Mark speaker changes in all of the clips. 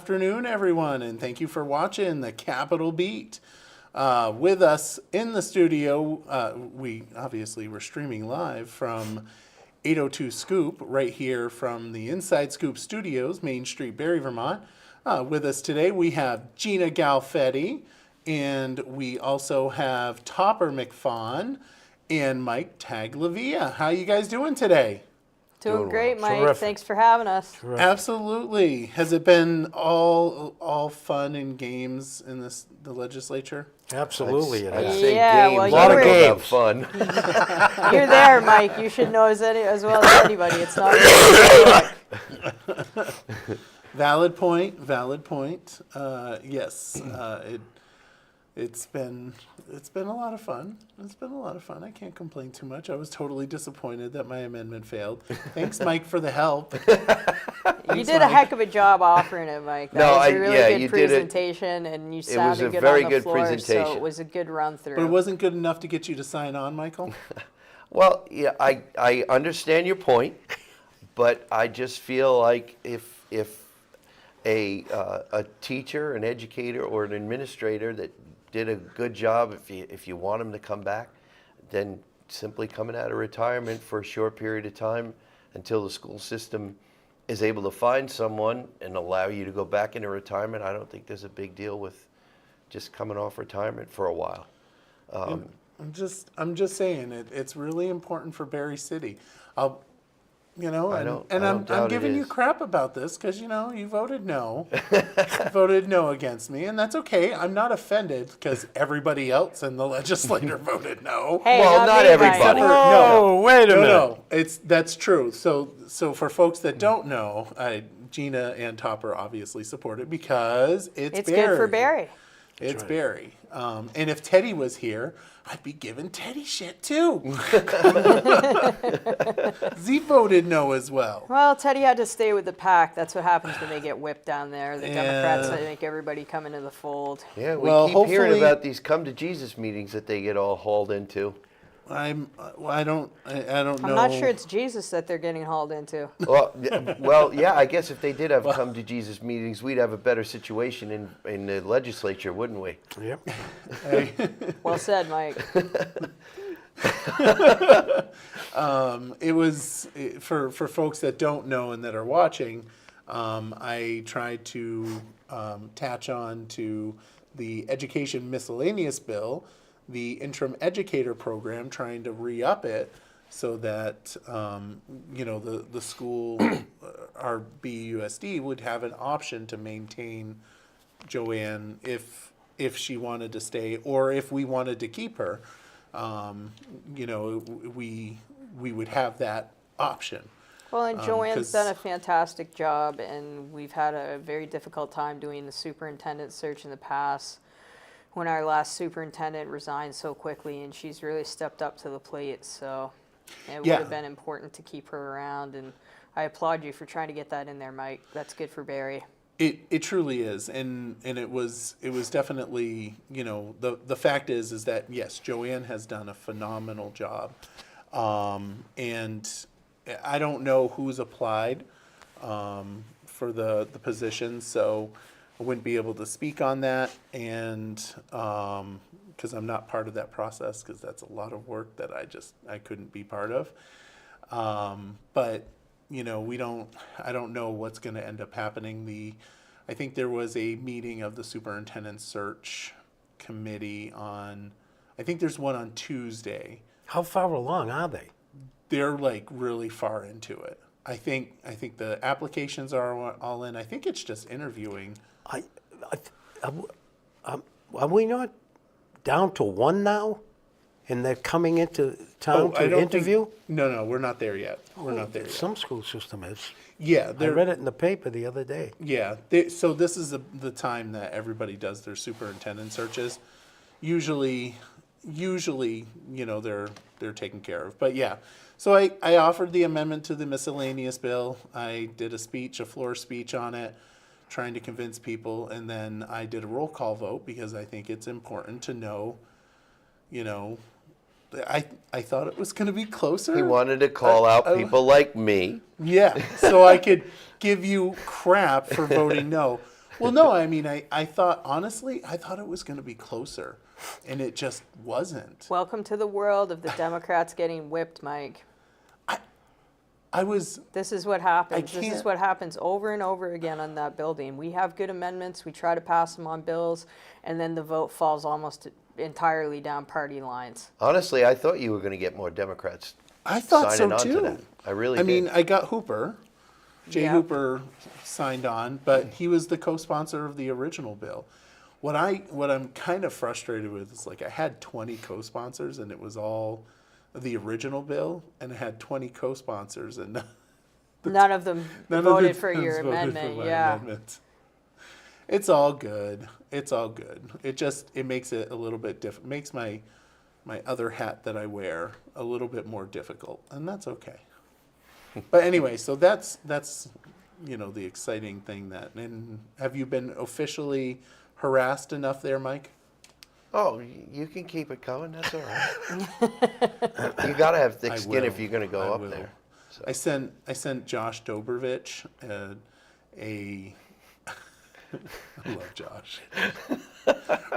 Speaker 1: afternoon, everyone, and thank you for watching the Capitol Beat. With us in the studio, we're streaming live from 802 Scoop, right here from the Inside Scoop Studios, Main Street, Barrie, Vermont. With us today, we have Gina Galfetti, and we also have Topper McFawn and Mike Taglavia. How you guys doing today?
Speaker 2: Doing great,
Speaker 3: well.
Speaker 2: Mike.
Speaker 3: Terrific.
Speaker 2: Thanks for having us.
Speaker 3: Terrific.
Speaker 1: Absolutely. Has it been all fun and games in the legislature?
Speaker 3: Absolutely, it
Speaker 4: I'd
Speaker 3: is.
Speaker 4: say
Speaker 2: Yeah,
Speaker 4: games.
Speaker 2: well,
Speaker 4: A
Speaker 2: you
Speaker 4: lot of
Speaker 2: were-
Speaker 4: games. Fun.
Speaker 2: You're there, Mike. You should know as well as anybody. It's not really
Speaker 1: Valid point. Yes. It's been a lot of fun. I can't complain too much. I was totally disappointed that my amendment failed. Thanks, Mike, for the help.
Speaker 2: You did a heck of a job offering it, Mike. That was a really
Speaker 4: you
Speaker 2: good
Speaker 4: did it.
Speaker 2: presentation, and you
Speaker 4: was
Speaker 2: sounded
Speaker 4: a
Speaker 2: good
Speaker 4: very
Speaker 2: on the
Speaker 4: good
Speaker 2: floor, so
Speaker 4: presentation.
Speaker 2: it was a good run through.
Speaker 1: But it wasn't good enough to get you to sign on, Michael?
Speaker 4: Well, yeah, I understand your point, but I just feel like if a teacher, an educator, or an administrator that did a good job, if you want them to come back, then simply coming out of retirement for a short period of time until the school system is able to find someone and allow you to go back into retirement. I don't think there's a big deal with just coming off retirement for a while.
Speaker 1: I'm just saying it's really important for Barrie City. I'm
Speaker 4: doubt it
Speaker 1: giving you
Speaker 4: is.
Speaker 1: crap about this because you voted no, voted no against me, and that's okay. I'm not offended because everybody else in the legislature voted no.
Speaker 2: Hey,
Speaker 4: Well, not
Speaker 2: me,
Speaker 4: everybody.
Speaker 2: Mike.
Speaker 3: No, wait a minute.
Speaker 1: No, that's true. So for folks that don't know, Gina and Topper obviously support it because it's
Speaker 2: It's good for Barrie.
Speaker 1: It's Barrie. And if Teddy was here, I'd be giving Teddy shit too. Z voted no as well.
Speaker 2: Well, Teddy had to stay with the pack. That's what happens when they get whipped down there. The Democrats,
Speaker 1: Yeah.
Speaker 2: they make everybody come into the fold.
Speaker 4: Yeah, we
Speaker 1: Well,
Speaker 4: keep hearing
Speaker 1: hopefully-
Speaker 4: about these come to Jesus meetings that they get all hauled into.
Speaker 1: I don't know.
Speaker 2: I'm not sure it's Jesus that they're getting hauled into.
Speaker 4: Well, yeah, I guess if they did have come to Jesus meetings, we'd have a better situation in the legislature, wouldn't we?
Speaker 3: Yep.
Speaker 2: Well said, Mike.
Speaker 1: It was for folks that don't know and that are watching. I tried to attach on to the education miscellaneous bill, the interim educator program, trying to re-up it so that the school, our BUSD, would have an option to maintain Joanne if she wanted to stay or if we wanted to keep her. We would have that option.
Speaker 2: Well, and Joanne's
Speaker 1: 'cause-
Speaker 2: done a fantastic job, and we've had a very difficult time doing the superintendent search in the past when our last superintendent resigned so quickly, and she's really stepped up to the plate. So it would
Speaker 1: Yeah.
Speaker 2: have been important to keep her around, and I applaud you for trying to get that in there, Mike. That's good for Barrie.
Speaker 1: It truly is, and it was definitely, the fact is that yes, Joanne has done a phenomenal job, and I don't know who's applied for the position, so I wouldn't be able to speak on that, and because I'm not part of that process, because that's a lot of work that I couldn't be part of, but. I don't know what's going to end up happening. I think there was a meeting of the superintendent search committee I think there's one on Tuesday.
Speaker 3: How far along are they?
Speaker 1: They're like really far into it. I think the applications are all in. I think it's just interviewing.
Speaker 3: Are we not down to one now? And they're coming into town
Speaker 1: I
Speaker 3: to
Speaker 1: don't
Speaker 3: interview?
Speaker 1: No, we're not there yet. We're not there yet.
Speaker 3: Some school system is.
Speaker 1: Yeah,
Speaker 3: I read it in the paper the other day.
Speaker 1: Yeah, so this is the time that everybody does their superintendent searches. Usually, they're taken care of. But yeah, so I offered the amendment to the miscellaneous bill. I did a floor speech on it, trying to convince people, and then I did a roll call vote because I think it's important to know, I thought it was going to be closer.
Speaker 4: He wanted to call out people like me.
Speaker 1: Yeah, so I could give you crap for voting no. Well, no, I mean, I thought, honestly, I thought it was going to be closer, and it just wasn't.
Speaker 2: Welcome to the world of the Democrats getting whipped, Mike.
Speaker 1: I was,
Speaker 2: This is what happens. This is
Speaker 1: can't-
Speaker 2: what happens over and over again on that building. We have good amendments. We try to pass them on bills, and then the vote falls almost entirely down party lines.
Speaker 4: Honestly, I thought you were going to get more Democrats
Speaker 1: I thought so
Speaker 4: signing on
Speaker 1: too.
Speaker 4: to that. I really
Speaker 1: I
Speaker 4: did.
Speaker 1: mean, I got Hooper. Jay
Speaker 2: Yeah.
Speaker 1: Hooper signed on, but he was the co-sponsor of the original bill. What I'm kind of frustrated with is, like, I had 20 co-sponsors, and it was all the original bill, and it had 20 co-sponsors, and
Speaker 2: None of them
Speaker 1: none
Speaker 2: voted
Speaker 1: of the
Speaker 2: for your
Speaker 1: towns voted
Speaker 2: amendment.
Speaker 1: my
Speaker 2: Yeah.
Speaker 1: amendment. It's all good. It's all good. It makes it a little bit different. Makes my other hat that I wear a little bit more difficult, and that's okay. But anyway, so that's the exciting thing that. And have you been officially harassed enough there, Mike?
Speaker 4: Oh, you can keep it coming. That's all right. You got to have thick
Speaker 1: I
Speaker 4: skin if
Speaker 1: will.
Speaker 4: you're going to go
Speaker 1: I
Speaker 4: up
Speaker 1: will.
Speaker 4: there. So.
Speaker 1: I sent Josh Dobrovich a I love Josh.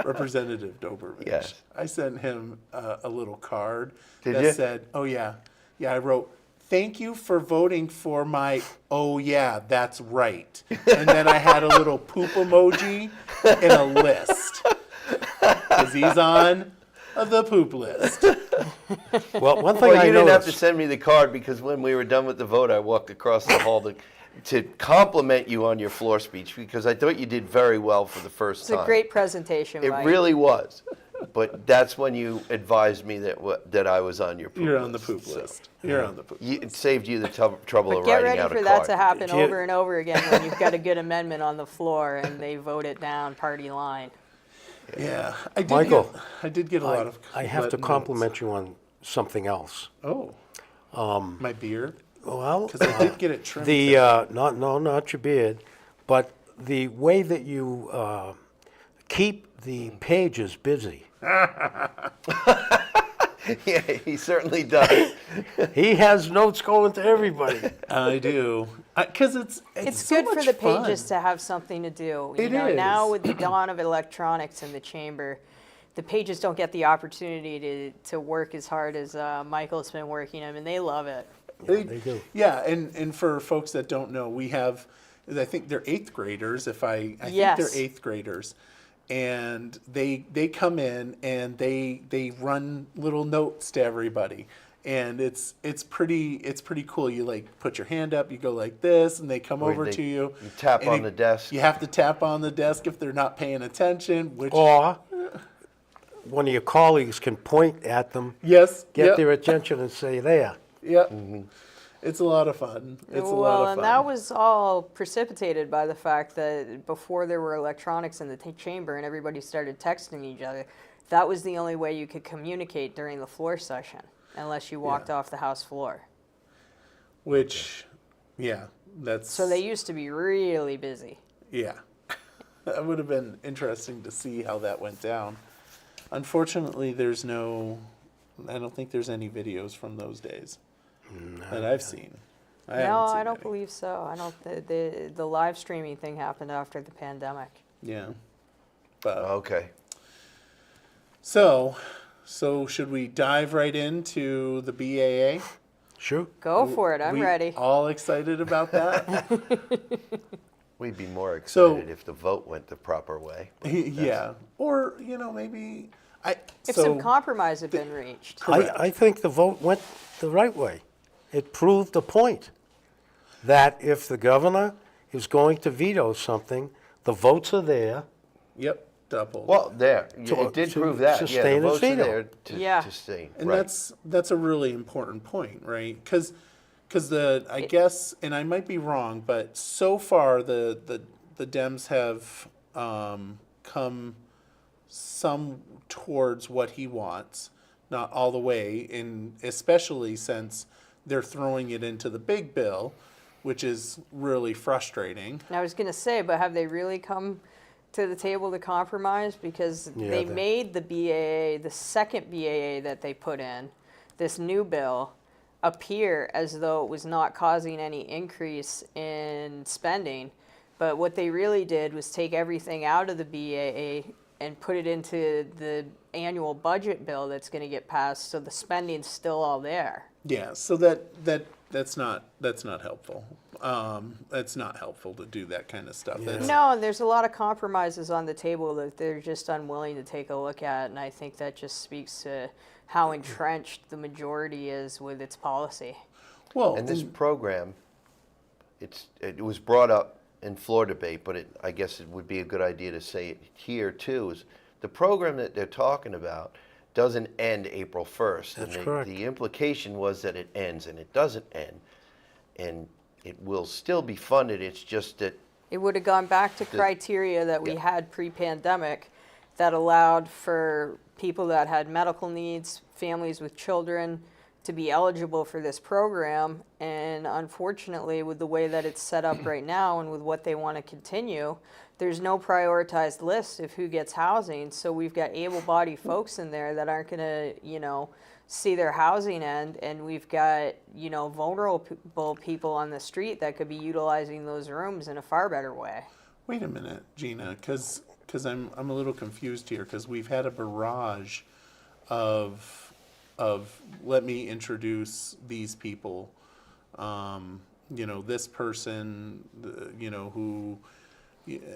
Speaker 1: Representative Dobrovich.
Speaker 4: Yes.
Speaker 1: I sent him a little card
Speaker 4: Did
Speaker 1: that
Speaker 4: you?
Speaker 1: said, "Oh yeah, I wrote, thank you for voting for my, oh yeah, that's right." And then I had a little poop emoji and a list. Because he's on the poop list.
Speaker 3: Well, one thing
Speaker 4: Well,
Speaker 3: I
Speaker 4: you didn't have to
Speaker 3: noticed,
Speaker 4: send me the card because when we were done with the vote, I walked across the hall to compliment you on your floor speech because I thought you did very well for the first
Speaker 2: It's
Speaker 4: time.
Speaker 2: a great presentation,
Speaker 4: It
Speaker 2: Mike.
Speaker 4: really was. But that's when you advised me that I was on your poop
Speaker 1: You're
Speaker 4: list.
Speaker 1: on the poop
Speaker 4: So
Speaker 1: list. You're on the poop
Speaker 4: it
Speaker 1: list.
Speaker 4: saved you the trouble
Speaker 2: But
Speaker 4: of
Speaker 2: get
Speaker 4: writing
Speaker 2: ready
Speaker 4: out
Speaker 2: for
Speaker 4: a
Speaker 2: that
Speaker 4: card.
Speaker 2: to happen
Speaker 3: Did you-
Speaker 2: over and over again when you've got a good amendment on the floor and they vote it down party line.
Speaker 1: Yeah.
Speaker 3: Michael,
Speaker 1: I did get a lot of.
Speaker 3: I have to
Speaker 1: notes.
Speaker 3: compliment you on something else.
Speaker 1: Oh. My beard?
Speaker 3: Well,
Speaker 1: Because I did get it trimmed.
Speaker 3: the
Speaker 1: today.
Speaker 3: not your beard, but the way that you keep the pages busy.
Speaker 4: Yeah, he certainly does.
Speaker 3: He has notes going to everybody.
Speaker 1: I do. Because it's
Speaker 2: It's
Speaker 1: so
Speaker 2: good for
Speaker 1: much
Speaker 2: the pages
Speaker 1: fun.
Speaker 2: to have something to do.
Speaker 1: It
Speaker 2: Now
Speaker 1: is.
Speaker 2: with the dawn of electronics in the chamber, the pages don't get the opportunity to work as hard as Michael's been working them, and they love it.
Speaker 3: They do.
Speaker 1: Yeah, and for folks that don't know, we have, I think they're 8th graders. I
Speaker 2: Yes.
Speaker 1: think they're 8th graders, and they come in and they run little notes to everybody, and it's pretty cool. You like put your hand up, you go like this, and they come
Speaker 4: Or
Speaker 1: over
Speaker 4: they-
Speaker 1: to you.
Speaker 4: you tap
Speaker 1: and
Speaker 4: on the desk.
Speaker 1: You have to tap on the desk if they're not paying attention. Which
Speaker 3: Or one of your colleagues can point at them,
Speaker 1: yes,
Speaker 3: get
Speaker 1: yep,
Speaker 3: their attention, and say, "There."
Speaker 1: yep. It's a lot of fun. It's a lot
Speaker 2: Well,
Speaker 1: of fun.
Speaker 2: and that was all precipitated by the fact that before there were electronics in the chamber and everybody started texting each other, that was the only way you could communicate during the floor session, unless you walked
Speaker 1: Yeah.
Speaker 2: off the House floor.
Speaker 1: Which, yeah, that's.
Speaker 2: So they used to be really busy.
Speaker 1: Yeah. That would have been interesting to see how that went down. Unfortunately, I don't think there's any videos from those days that I've seen.
Speaker 2: No,
Speaker 1: haven't
Speaker 2: I
Speaker 1: seen
Speaker 2: don't
Speaker 1: any.
Speaker 2: believe so. I don't. The live streaming thing happened after the pandemic.
Speaker 1: Yeah. But,
Speaker 4: Okay.
Speaker 1: so should we dive right into the BAA?
Speaker 3: Sure.
Speaker 2: Go for it. I'm
Speaker 1: We
Speaker 2: ready.
Speaker 1: All excited about that?
Speaker 4: We'd be more
Speaker 1: So-
Speaker 4: excited if the vote went the proper way. but
Speaker 1: Yeah. Or, maybe
Speaker 2: If some compromise had been reached.
Speaker 1: Correct.
Speaker 3: I think the vote went the right way. It proved a point that if the governor is going to veto something, the votes are there.
Speaker 1: Yep, double.
Speaker 4: Well, there.
Speaker 3: To-
Speaker 4: It did
Speaker 3: to
Speaker 4: prove that. Yeah,
Speaker 3: sustain
Speaker 4: the
Speaker 3: his
Speaker 4: votes are
Speaker 3: veto.
Speaker 4: there
Speaker 2: Yeah.
Speaker 4: to stay.
Speaker 1: And
Speaker 4: right.
Speaker 1: that's a really important point, right? Because I guess, and I might be wrong, but so far the Dems have come some towards what he wants, not all the way, and especially since they're throwing it into the big bill, which is really frustrating.
Speaker 2: And I was going to say, but have they really come to the table to compromise? Because
Speaker 3: Yeah,
Speaker 2: they
Speaker 3: they-
Speaker 2: made the BAA, the second BAA that they put in, this new bill, appear as though it was not causing any increase in spending. But what they really did was take everything out of the BAA and put it into the annual budget bill that's going to get passed, so the spending's still all there.
Speaker 1: Yeah, so that's not helpful. It's not helpful to do that kind of stuff.
Speaker 3: Yeah.
Speaker 1: That's-
Speaker 2: No, there's a lot of compromises on the table that they're just unwilling to take a look at, and I think that just speaks to how entrenched the majority is with its policy.
Speaker 1: Well,
Speaker 4: And this program, it was brought up in floor debate, but I guess it would be a good idea to say it here too, is the program that they're talking about doesn't end April 1st.
Speaker 3: That's
Speaker 4: and
Speaker 3: correct.
Speaker 4: The implication was that it ends, and it doesn't end. And it will still be funded, it's just that
Speaker 2: It would have gone back to criteria that we
Speaker 4: Yeah.
Speaker 2: had pre-pandemic that allowed for people that had medical needs, families with children, to be eligible for this program. And unfortunately, with the way that it's set up right now and with what they want to continue, there's no prioritized list of who gets housing. So we've got able-bodied folks in there that aren't going to, see their housing end, and we've got, vulnerable people on the street that could be utilizing those rooms in a far better way.
Speaker 1: wait a minute, Gina, because I'm a little confused here, because we've had a barrage of let me introduce these people. This person, who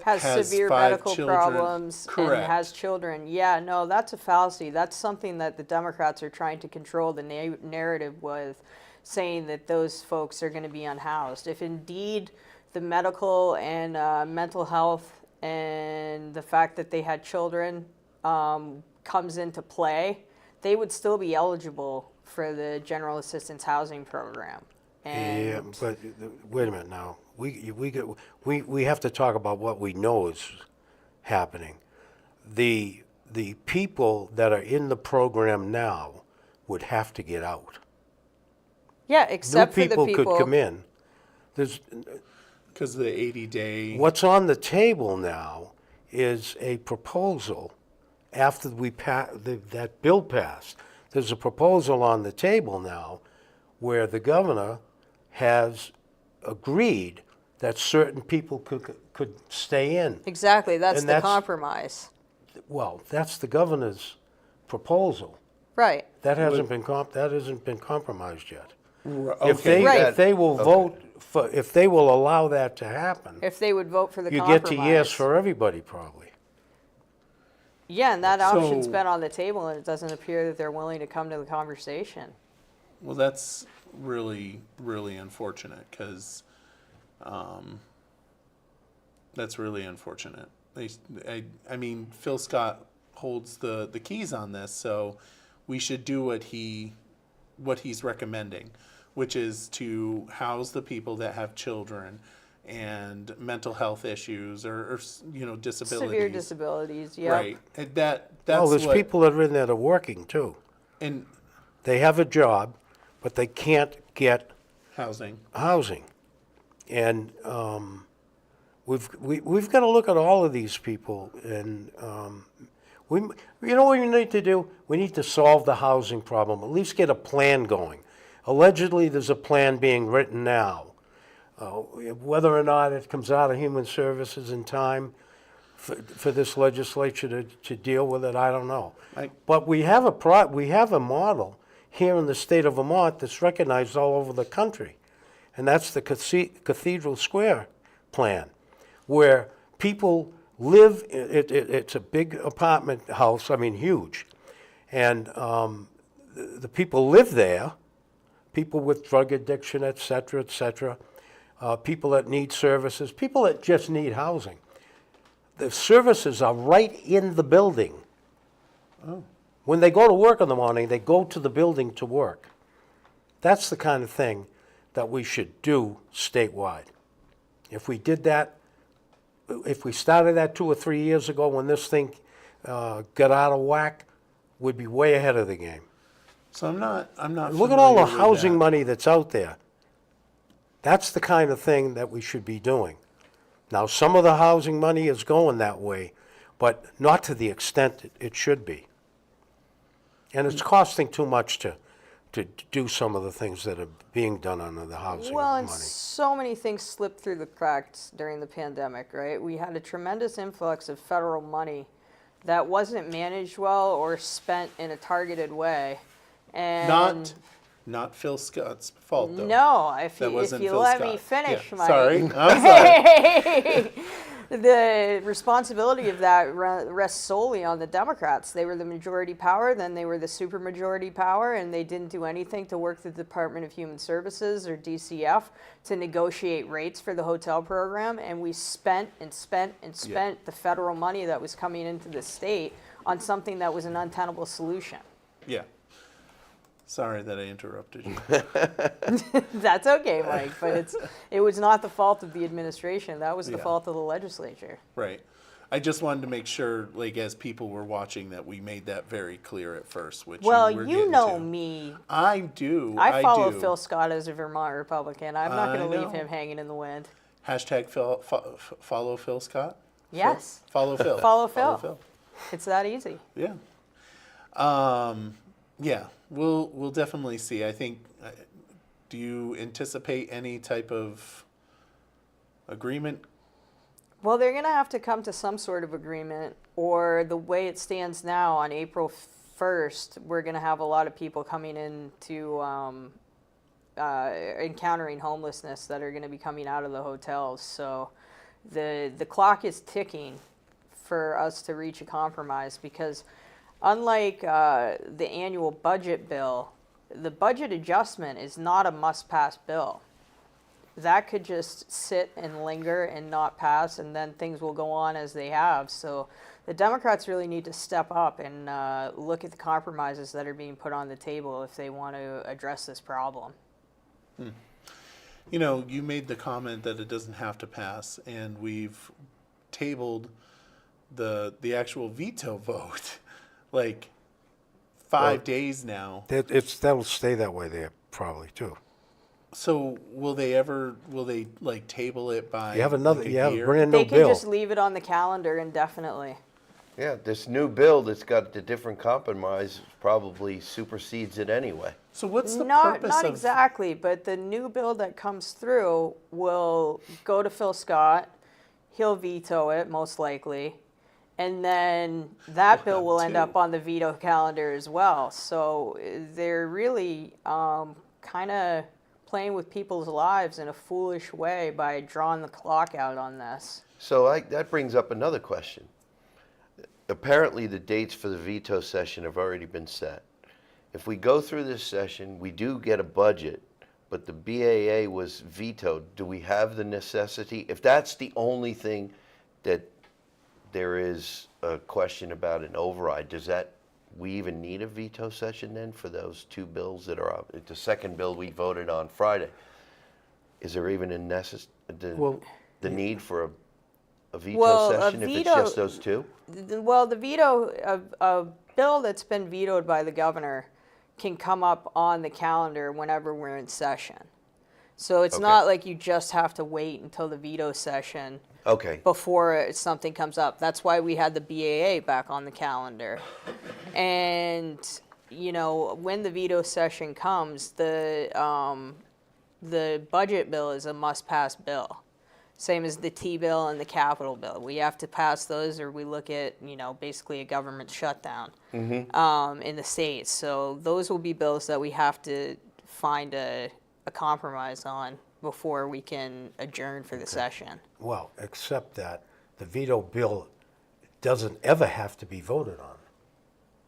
Speaker 2: Has severe
Speaker 1: 5
Speaker 2: medical
Speaker 1: children.
Speaker 2: problems and
Speaker 1: Correct.
Speaker 2: has children. Yeah, no, that's a fallacy. That's something that the Democrats are trying to control the narrative with, saying that those folks are going to be unhoused. If indeed the medical and mental health and the fact that they had children comes into play, they would still be eligible for the General Assistance Housing Program.
Speaker 3: Yeah,
Speaker 2: And
Speaker 3: but wait a minute now. We have to talk about what we know is happening. The people that are in the program now would have to get out.
Speaker 2: yeah, except
Speaker 3: New
Speaker 2: for the
Speaker 3: people
Speaker 2: people.
Speaker 3: could come in. There's
Speaker 1: Because of the 80-day.
Speaker 3: what's on the table now is a proposal. After that bill passed, there's a proposal on the table now where the governor has agreed that certain people could stay in.
Speaker 2: Exactly, that's
Speaker 3: And
Speaker 2: the
Speaker 3: that's-
Speaker 2: compromise.
Speaker 3: Well, that's the governor's proposal.
Speaker 2: Right.
Speaker 3: That hasn't been compromised yet. If
Speaker 1: Okay.
Speaker 3: they
Speaker 2: Right.
Speaker 3: if they will vote for, if they will allow that to happen,
Speaker 2: If they would vote for the
Speaker 3: you
Speaker 2: compromise.
Speaker 3: get to yes for everybody probably.
Speaker 2: Yeah, and that option's
Speaker 1: So-
Speaker 2: been on the table, and it doesn't appear that they're willing to come to the conversation.
Speaker 1: Well, that's really, really unfortunate, because that's really unfortunate. I mean, Phil Scott holds the keys on this, so we should do what he's recommending, which is to house the people that have children and mental health issues or disabilities.
Speaker 2: Severe disabilities, yeah.
Speaker 1: Right. And that's
Speaker 3: Well, there's
Speaker 1: what,
Speaker 3: people that are in there that are working too.
Speaker 1: and
Speaker 3: They have a job, but they can't get
Speaker 1: housing.
Speaker 3: housing. And we've got to look at all of these people, and we what we need to do? We need to solve the housing problem. At least get a plan going. Allegedly, there's a plan being written now. Whether or not it comes out of Human Services in time for this legislature to deal with it, I don't know. But we have a model here in the state of Vermont that's recognized all over the country, and that's the Cathedral Square plan, where people live. It's a big apartment house, I mean huge, and the people live there, people with drug addiction, et cetera, people that need services, people that just need housing. The services are right in the building. When they go to work in the morning, they go to the building to work. That's the kind of thing that we should do statewide. If we did that, if we started that 2 or 3 years ago when this thing got out of whack, we'd be way ahead of the game.
Speaker 1: So I'm not.
Speaker 3: Look at all the
Speaker 1: familiar with
Speaker 3: housing
Speaker 1: that.
Speaker 3: money that's out there. That's the kind of thing that we should be doing. Now, some of the housing money is going that way, but not to the extent it should be. And it's costing too much to do some of the things that are being done under the housing
Speaker 2: Well,
Speaker 3: money.
Speaker 2: and so many things slipped through the cracks during the pandemic, right? We had a tremendous influx of federal money that wasn't managed well or spent in a targeted way. And
Speaker 1: Not Phil Scott's fault, though.
Speaker 2: no, if
Speaker 1: That
Speaker 2: you,
Speaker 1: wasn't
Speaker 2: if you
Speaker 1: Phil
Speaker 2: let
Speaker 1: Scott.
Speaker 2: me finish,
Speaker 1: Yeah,
Speaker 2: Mike.
Speaker 1: sorry, I'm sorry.
Speaker 2: The responsibility of that rests solely on the Democrats. They were the majority power, then they were the supermajority power, and they didn't do anything to work with the Department of Human Services or DCF to negotiate rates for the hotel program. And we spent and spent and spent the federal money that was coming into the state on something that was an untenable solution.
Speaker 1: Yeah. Sorry that I interrupted you.
Speaker 2: That's okay, Mike, but it was not the fault of the administration. That was the
Speaker 1: Yeah.
Speaker 2: fault of the legislature.
Speaker 1: Right. I just wanted to make sure, like, as people were watching, that we made that very clear at first, which
Speaker 2: Well,
Speaker 1: were
Speaker 2: you
Speaker 1: getting
Speaker 2: know
Speaker 1: to.
Speaker 2: me.
Speaker 1: I do.
Speaker 2: I follow
Speaker 1: do.
Speaker 2: Phil Scott as a Vermont Republican. I'm not going
Speaker 1: I
Speaker 2: to leave
Speaker 1: know.
Speaker 2: him hanging in the wind.
Speaker 1: Hashtag follow Phil Scott?
Speaker 2: Yes.
Speaker 1: Follow Phil.
Speaker 2: Follow Phil. It's that easy.
Speaker 1: Yeah. Yeah. We'll definitely see. I think. Do you anticipate any type of agreement?
Speaker 2: Well, they're going to have to come to some sort of agreement, or the way it stands now on April 1st, we're going to have a lot of people coming into encountering homelessness that are going to be coming out of the hotels. So the clock is ticking for us to reach a compromise, because unlike the annual budget bill, the budget adjustment is not a must-pass bill. That could just sit and linger and not pass, and then things will go on as they have. So the Democrats really need to step up and look at the compromises that are being put on the table if they want to address this problem.
Speaker 1: You know, you made the comment that it doesn't have to pass, and we've tabled the actual veto vote like 5 days now.
Speaker 3: That'll stay that way there probably too.
Speaker 1: So will they like table it by
Speaker 3: You have another,
Speaker 1: like a
Speaker 3: you have a
Speaker 1: year?
Speaker 3: brand
Speaker 2: They
Speaker 3: new
Speaker 2: can
Speaker 3: bill.
Speaker 2: just leave it on the calendar indefinitely.
Speaker 4: Yeah, this new bill that's got the different compromise probably supersedes it anyway.
Speaker 1: So what's the
Speaker 2: Not
Speaker 1: purpose
Speaker 2: not
Speaker 1: of
Speaker 2: exactly, but the new bill that comes through will go to Phil Scott. He'll veto it most likely, and then that bill
Speaker 1: have
Speaker 2: will end
Speaker 1: two.
Speaker 2: up on the veto calendar as well. So they're really kind of playing with people's lives in a foolish way by drawing the clock out on this.
Speaker 4: So that brings up another question. Apparently, the dates for the veto session have already been set. If we go through this session, we do get a budget, but the BAA was vetoed. Do we have the necessity? If that's the only thing that there is a question about an override, we even need a veto session then for those two bills that are up? The second bill we voted on Friday. Is there even the need for a veto
Speaker 2: Well, a
Speaker 4: session if it's
Speaker 2: veto-
Speaker 4: just those two?
Speaker 2: Well, the veto, a bill that's been vetoed by the governor can come up on the calendar whenever we're in session. So it's
Speaker 4: Okay.
Speaker 2: not like you just have to wait until the veto session
Speaker 4: Okay.
Speaker 2: before something comes up. That's why we had the BAA back on the calendar. And, you know, when the veto session comes, the budget bill is a must-pass bill. Same as the T-bill and the capital bill. We have to pass those, or we look at, you know, basically a government shutdown in the states. So those will be bills that we have to find a compromise on before we can adjourn for the session.
Speaker 3: Well, except that the veto bill doesn't ever have to be voted on.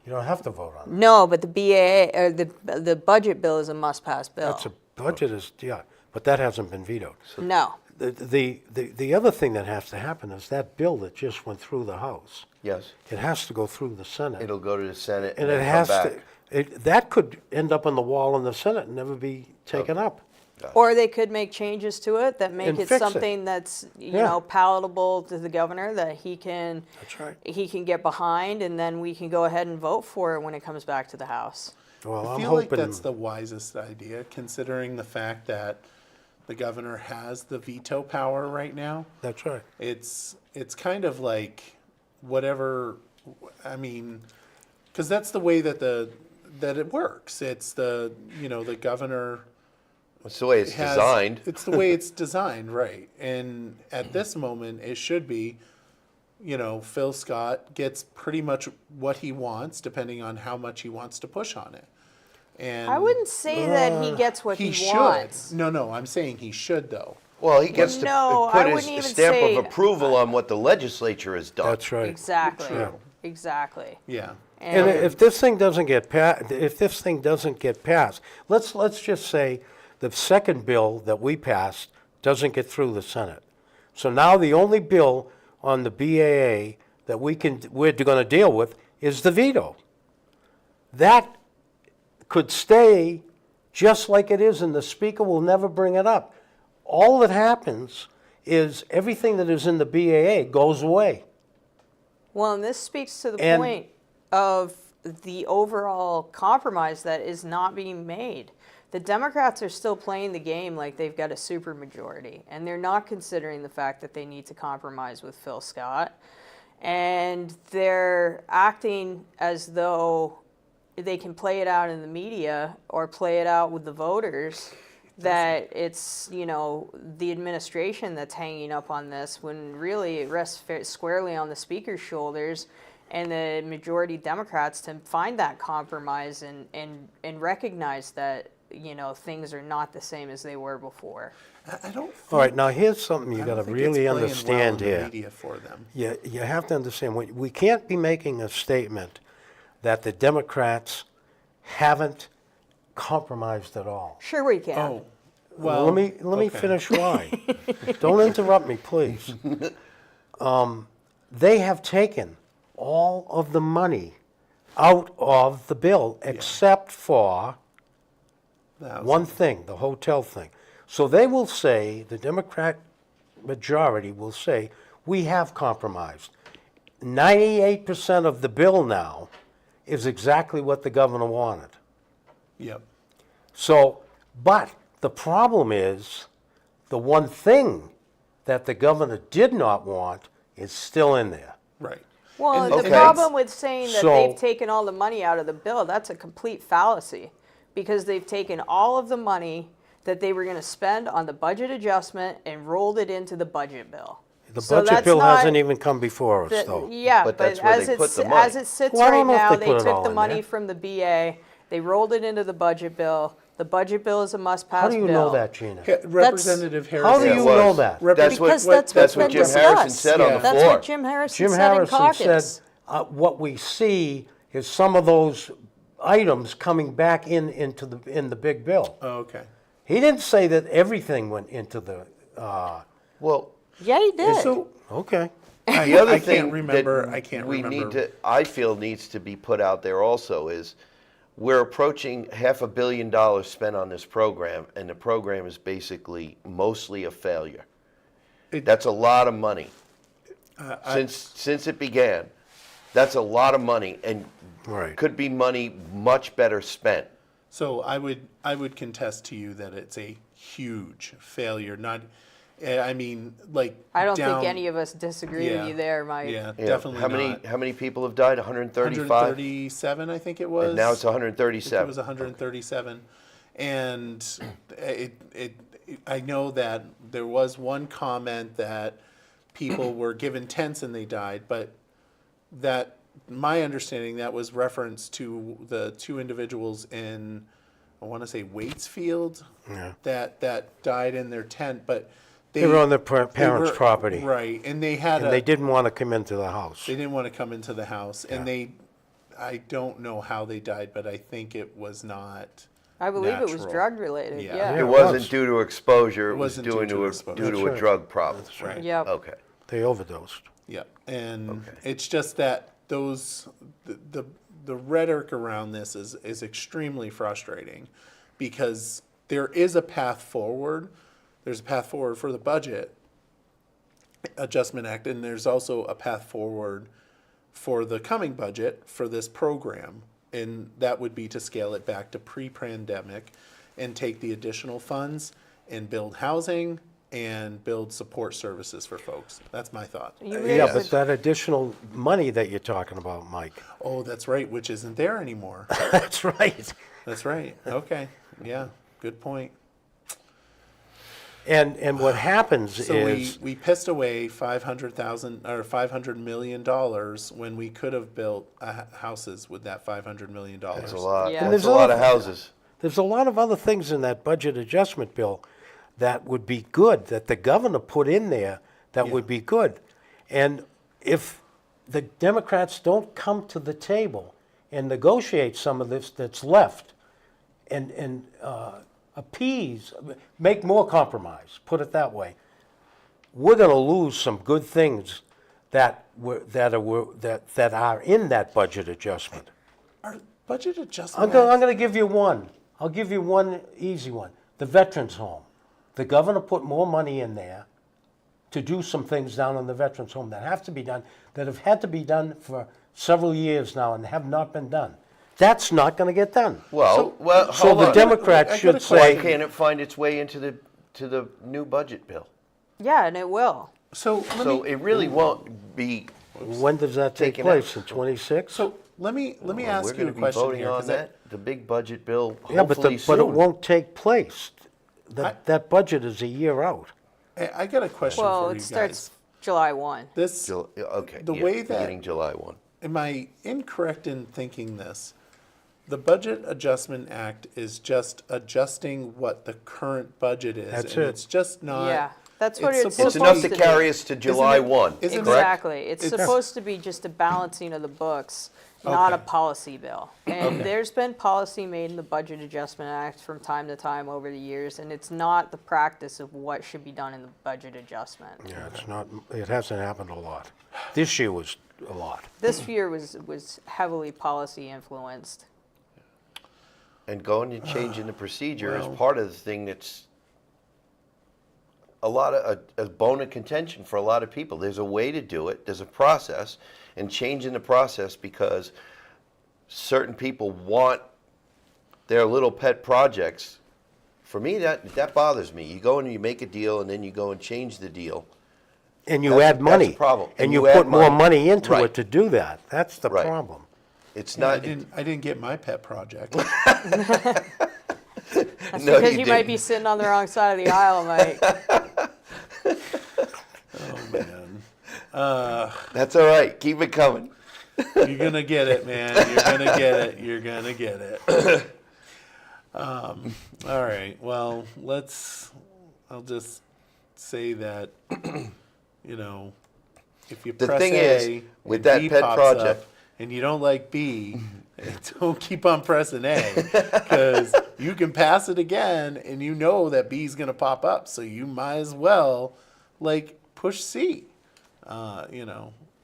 Speaker 3: You don't have to vote on it.
Speaker 2: No, but the BAA, or the budget bill is a must-pass bill.
Speaker 3: That's a budget is, yeah, but that hasn't been vetoed.
Speaker 2: No.
Speaker 3: The other thing that has to happen is that bill that just went through the House,
Speaker 4: Yes.
Speaker 3: it has to go through the Senate.
Speaker 4: It'll go to the Senate
Speaker 3: And it
Speaker 4: then
Speaker 3: has
Speaker 4: come
Speaker 3: to,
Speaker 4: back.
Speaker 3: that could end up on the wall in the Senate and never be taken up.
Speaker 2: Or they could make changes to it that make
Speaker 3: And
Speaker 2: it
Speaker 3: fix it.
Speaker 2: something that's, you
Speaker 3: Yeah.
Speaker 2: know, palatable to the governor, that he can
Speaker 3: That's right.
Speaker 2: get behind, and then we can go ahead and vote for it when it comes back to the House.
Speaker 3: Well,
Speaker 1: I
Speaker 3: I'm
Speaker 1: feel like
Speaker 3: hoping,
Speaker 1: that's the wisest idea, considering the fact that the governor has the veto power right now.
Speaker 3: that's right.
Speaker 1: It's kind of like whatever, I mean, because that's the way that that it works. It's the governor
Speaker 4: That's the way it's
Speaker 1: has,
Speaker 4: designed.
Speaker 1: It's the way it's designed, right? And at this moment, it should be, Phil Scott gets pretty much what he wants, depending on how much he wants to push on it. And
Speaker 2: I wouldn't say that he gets what he
Speaker 1: should.
Speaker 2: wants.
Speaker 1: No, I'm saying he should though.
Speaker 4: Well, he gets
Speaker 2: No,
Speaker 4: to
Speaker 2: I
Speaker 4: put
Speaker 2: wouldn't even
Speaker 4: his stamp
Speaker 2: say-
Speaker 4: of approval on what the legislature has done.
Speaker 3: That's right.
Speaker 2: Exactly.
Speaker 1: True.
Speaker 2: Exactly.
Speaker 1: Yeah.
Speaker 3: And if this thing doesn't get passed, let's just say the second bill that we passed doesn't get through the Senate. So now the only bill on the BAA that we're going to deal with is the veto. That could stay just like it is, and the Speaker will never bring it up. All that happens is everything that is in the BAA goes away.
Speaker 2: Well, and this speaks to the
Speaker 3: And-
Speaker 2: point of the overall compromise that is not being made. The Democrats are still playing the game like they've got a supermajority, and they're not considering the fact that they need to compromise with Phil Scott. And they're acting as though they can play it out in the media or play it out with the voters that it's, the administration that's hanging up on this, when really it rests squarely on the Speaker's shoulders and the majority Democrats to find that compromise and recognize that, things are not the same as they were before.
Speaker 1: I don't. Think,
Speaker 3: All right, now here's something you
Speaker 1: I
Speaker 3: got to
Speaker 1: don't think it's
Speaker 3: really
Speaker 1: playing well
Speaker 3: understand
Speaker 1: in the
Speaker 3: here.
Speaker 1: media for them.
Speaker 3: You have to understand, we can't be making a statement that the Democrats haven't compromised at all.
Speaker 2: Sure we can.
Speaker 1: Oh, well.
Speaker 3: Let me
Speaker 1: okay.
Speaker 3: finish why. Don't interrupt me, please. They have taken all of the money out of the bill except for
Speaker 1: That was-
Speaker 3: one thing, the hotel thing. So they will say, the Democrat majority will say, we have compromised. 98% of the bill now is exactly what the governor wanted.
Speaker 1: Yep.
Speaker 3: So, but the problem is, the one thing that the governor did not want is still in there.
Speaker 1: Right.
Speaker 2: Well,
Speaker 1: And-
Speaker 2: the
Speaker 4: Okay.
Speaker 2: problem with saying that
Speaker 3: So-
Speaker 2: they've taken all the money out of the bill, that's a complete fallacy. Because they've taken all of the money that they were going to spend on the budget adjustment and rolled it into the budget bill.
Speaker 3: The
Speaker 2: So
Speaker 3: budget
Speaker 2: that's
Speaker 3: bill
Speaker 2: not-
Speaker 3: hasn't even come before us,
Speaker 2: that-
Speaker 3: though.
Speaker 2: Yeah,
Speaker 4: But
Speaker 2: but
Speaker 4: that's where
Speaker 2: as
Speaker 4: they
Speaker 2: it,
Speaker 4: put the
Speaker 2: as
Speaker 4: money.
Speaker 2: it sits
Speaker 3: Well, I don't
Speaker 2: right
Speaker 3: know if
Speaker 2: now,
Speaker 3: they
Speaker 2: they
Speaker 3: put it all
Speaker 2: took the
Speaker 3: in
Speaker 2: money
Speaker 3: there.
Speaker 2: from the BA, they rolled it into the budget bill. The budget bill is a must-pass
Speaker 3: How
Speaker 2: bill.
Speaker 3: do you know that, Gina?
Speaker 1: Representative Harrison.
Speaker 3: How do
Speaker 4: Yeah, it
Speaker 3: you
Speaker 4: was.
Speaker 3: know that?
Speaker 4: That's what,
Speaker 2: Because that's
Speaker 4: that's
Speaker 2: what's
Speaker 4: what
Speaker 2: been
Speaker 4: Jim Harrison
Speaker 2: discussed.
Speaker 4: said on
Speaker 1: Yeah.
Speaker 4: the
Speaker 2: That's
Speaker 4: floor.
Speaker 2: what Jim Harrison
Speaker 3: Jim
Speaker 2: said in
Speaker 3: Harrison
Speaker 2: caucus.
Speaker 3: said, what we see is some of those items coming back in the big bill.
Speaker 1: Oh, okay.
Speaker 3: He didn't say that everything went into the,
Speaker 4: Well,
Speaker 2: Yeah, he did.
Speaker 1: So
Speaker 3: okay.
Speaker 4: the other
Speaker 1: I
Speaker 4: thing
Speaker 1: can't remember.
Speaker 4: that
Speaker 1: I can't
Speaker 4: we
Speaker 1: remember.
Speaker 4: need to, I feel needs to be put out there also is we're approaching $500 million spent on this program, and the program is basically mostly a failure. That's a lot of money. Since it began, that's a lot of money, and
Speaker 3: Right.
Speaker 4: could be money much better spent.
Speaker 1: So I would contest to you that it's a huge failure. Not, I mean, like
Speaker 2: I don't
Speaker 1: down,
Speaker 2: think any of us disagree
Speaker 1: yeah,
Speaker 2: with you there, Mike.
Speaker 1: Yeah,
Speaker 4: You know,
Speaker 1: definitely
Speaker 4: how
Speaker 1: not.
Speaker 4: many people have died? 135.
Speaker 1: 137, I think it was.
Speaker 4: And now it's
Speaker 1: I think
Speaker 4: 137.
Speaker 1: it was 137, and I know that there was one comment that people were given tents and they died, but that my understanding that was reference to the two individuals in, I want to say Waitsfield,
Speaker 3: Yeah.
Speaker 1: that died in their tent, but
Speaker 3: They were on their
Speaker 1: they
Speaker 3: parents'
Speaker 1: were-
Speaker 3: property,
Speaker 1: right? And they had
Speaker 3: and they didn't want to come into the house.
Speaker 1: they didn't want to come into the house, and I don't know how they died, but I think it was not.
Speaker 2: I believe it was
Speaker 1: Natural.
Speaker 2: drug related.
Speaker 1: Yeah.
Speaker 2: Yeah.
Speaker 3: Yeah.
Speaker 4: It
Speaker 3: it
Speaker 4: wasn't
Speaker 3: was.
Speaker 4: due to exposure. It was
Speaker 1: wasn't
Speaker 4: due
Speaker 1: due to
Speaker 4: to
Speaker 1: exposure.
Speaker 4: due to
Speaker 3: That's
Speaker 4: a
Speaker 3: right.
Speaker 4: drug problem.
Speaker 1: right.
Speaker 2: Yep.
Speaker 4: Okay.
Speaker 3: They overdosed.
Speaker 1: Yeah, and
Speaker 4: Okay.
Speaker 1: it's just that the rhetoric around this is extremely frustrating, because there is a path forward. There's a path forward for the Budget Adjustment Act, and there's also a path forward for the coming budget for this program, and that would be to scale it back to pre-pandemic and take the additional funds and build housing and build support services for folks. That's my thought.
Speaker 2: You
Speaker 3: Yeah,
Speaker 2: raised
Speaker 3: but
Speaker 2: a-
Speaker 3: that additional money that you're talking about, Mike,
Speaker 1: Oh, that's right, which isn't there anymore.
Speaker 3: that's right.
Speaker 1: That's right. Okay. Yeah. Good point.
Speaker 3: And what happens
Speaker 1: So
Speaker 3: is,
Speaker 1: we pissed away 500,000 or $500 million when we could have built houses with that $500 million.
Speaker 4: That's a lot.
Speaker 2: Yeah. And
Speaker 4: That's
Speaker 3: there's
Speaker 4: a lot
Speaker 3: other-
Speaker 4: of houses.
Speaker 3: there's a lot of other things in that budget adjustment bill that would be good, that the governor put in there that
Speaker 1: Yeah.
Speaker 3: would be good. And if the Democrats don't come to the table and negotiate some of this that's left and appease, make more compromise, put it that way, we're going to lose some good things that are in that budget adjustment.
Speaker 1: Our budget adjustment.
Speaker 3: I'm going to give you one. I'll give you one easy one. The Veterans Home. The governor put more money in there to do some things down in the Veterans Home that have to be done, that have had to be done for several years now and have not been done. That's not going to get done.
Speaker 4: Well,
Speaker 3: So
Speaker 4: hold
Speaker 3: the
Speaker 4: on.
Speaker 3: Democrats
Speaker 1: I got a
Speaker 3: should
Speaker 1: question.
Speaker 4: Why
Speaker 3: say,
Speaker 4: can't it find its way into the new budget bill?
Speaker 2: Yeah, and it will.
Speaker 1: So let
Speaker 4: So
Speaker 1: me
Speaker 4: it really won't be.
Speaker 3: when does that take
Speaker 4: Taken
Speaker 3: place?
Speaker 4: out.
Speaker 3: In 26?
Speaker 1: let me
Speaker 4: We're
Speaker 1: ask you
Speaker 4: gonna
Speaker 1: a
Speaker 4: be
Speaker 1: question
Speaker 4: voting
Speaker 1: here.
Speaker 4: on
Speaker 1: 'Cause I-
Speaker 4: that. The big budget bill.
Speaker 3: Yeah, but
Speaker 4: Hopefully
Speaker 3: but it
Speaker 4: soon.
Speaker 3: won't take place. That budget is a year out.
Speaker 1: I got a question
Speaker 2: Well,
Speaker 1: for
Speaker 2: it
Speaker 1: you
Speaker 2: starts
Speaker 1: guys.
Speaker 2: July 1.
Speaker 1: This
Speaker 4: Okay.
Speaker 1: the
Speaker 4: yeah,
Speaker 1: way that-
Speaker 4: beginning July 1.
Speaker 1: Am I incorrect in thinking this? The Budget Adjustment Act is just adjusting what the current budget is.
Speaker 3: That's
Speaker 1: and
Speaker 3: it.
Speaker 1: It's just not.
Speaker 2: Yeah, that's what it's
Speaker 1: supposed
Speaker 4: It's enough to
Speaker 2: supposed to
Speaker 4: carry
Speaker 2: be.
Speaker 4: us to July
Speaker 1: it-
Speaker 4: 1.
Speaker 1: isn't it-
Speaker 4: correct?
Speaker 2: Exactly. It's supposed to be just a balancing of the books, not a
Speaker 1: Okay.
Speaker 2: policy bill. And
Speaker 1: Okay.
Speaker 2: there's been policy made in the Budget Adjustment Act from time to time over the years, and it's not the practice of what should be done in the budget adjustment.
Speaker 3: Yeah, it's not. It hasn't happened a lot. This year was a lot.
Speaker 2: This year was heavily policy influenced.
Speaker 4: And going and changing the procedure
Speaker 1: well-
Speaker 4: is part of the thing that's a lot of a bone of contention for a lot of people. There's a way to do it. There's a process, and changing the process because certain people want their little pet projects. For me, that bothers me. You go and you make a deal, and then you go and change the deal.
Speaker 3: And you
Speaker 4: That's
Speaker 3: add
Speaker 4: a
Speaker 3: money.
Speaker 4: problem.
Speaker 3: And
Speaker 4: And
Speaker 3: you
Speaker 4: you add
Speaker 3: put more
Speaker 4: money.
Speaker 3: money into
Speaker 4: Right.
Speaker 3: it to do that. That's the
Speaker 4: Right.
Speaker 3: problem.
Speaker 4: It's
Speaker 1: I
Speaker 4: not.
Speaker 1: didn't get my pet project.
Speaker 2: That's
Speaker 4: No,
Speaker 2: because
Speaker 4: you
Speaker 2: you might be
Speaker 4: didn't.
Speaker 2: sitting on the wrong side of the aisle, Mike.
Speaker 1: Oh man.
Speaker 4: That's all right. Keep it coming.
Speaker 1: You're gonna get it, man. You're gonna get it. You're gonna get it. All right. Well, I'll just say that, if you
Speaker 4: The
Speaker 1: press
Speaker 4: thing
Speaker 1: A
Speaker 4: is, with
Speaker 1: and
Speaker 4: that
Speaker 1: B
Speaker 4: pet
Speaker 1: pops
Speaker 4: project-
Speaker 1: up and you don't like B, don't keep on pressing A, because you can pass it again and you know that B is gonna pop up, so you might as well push C.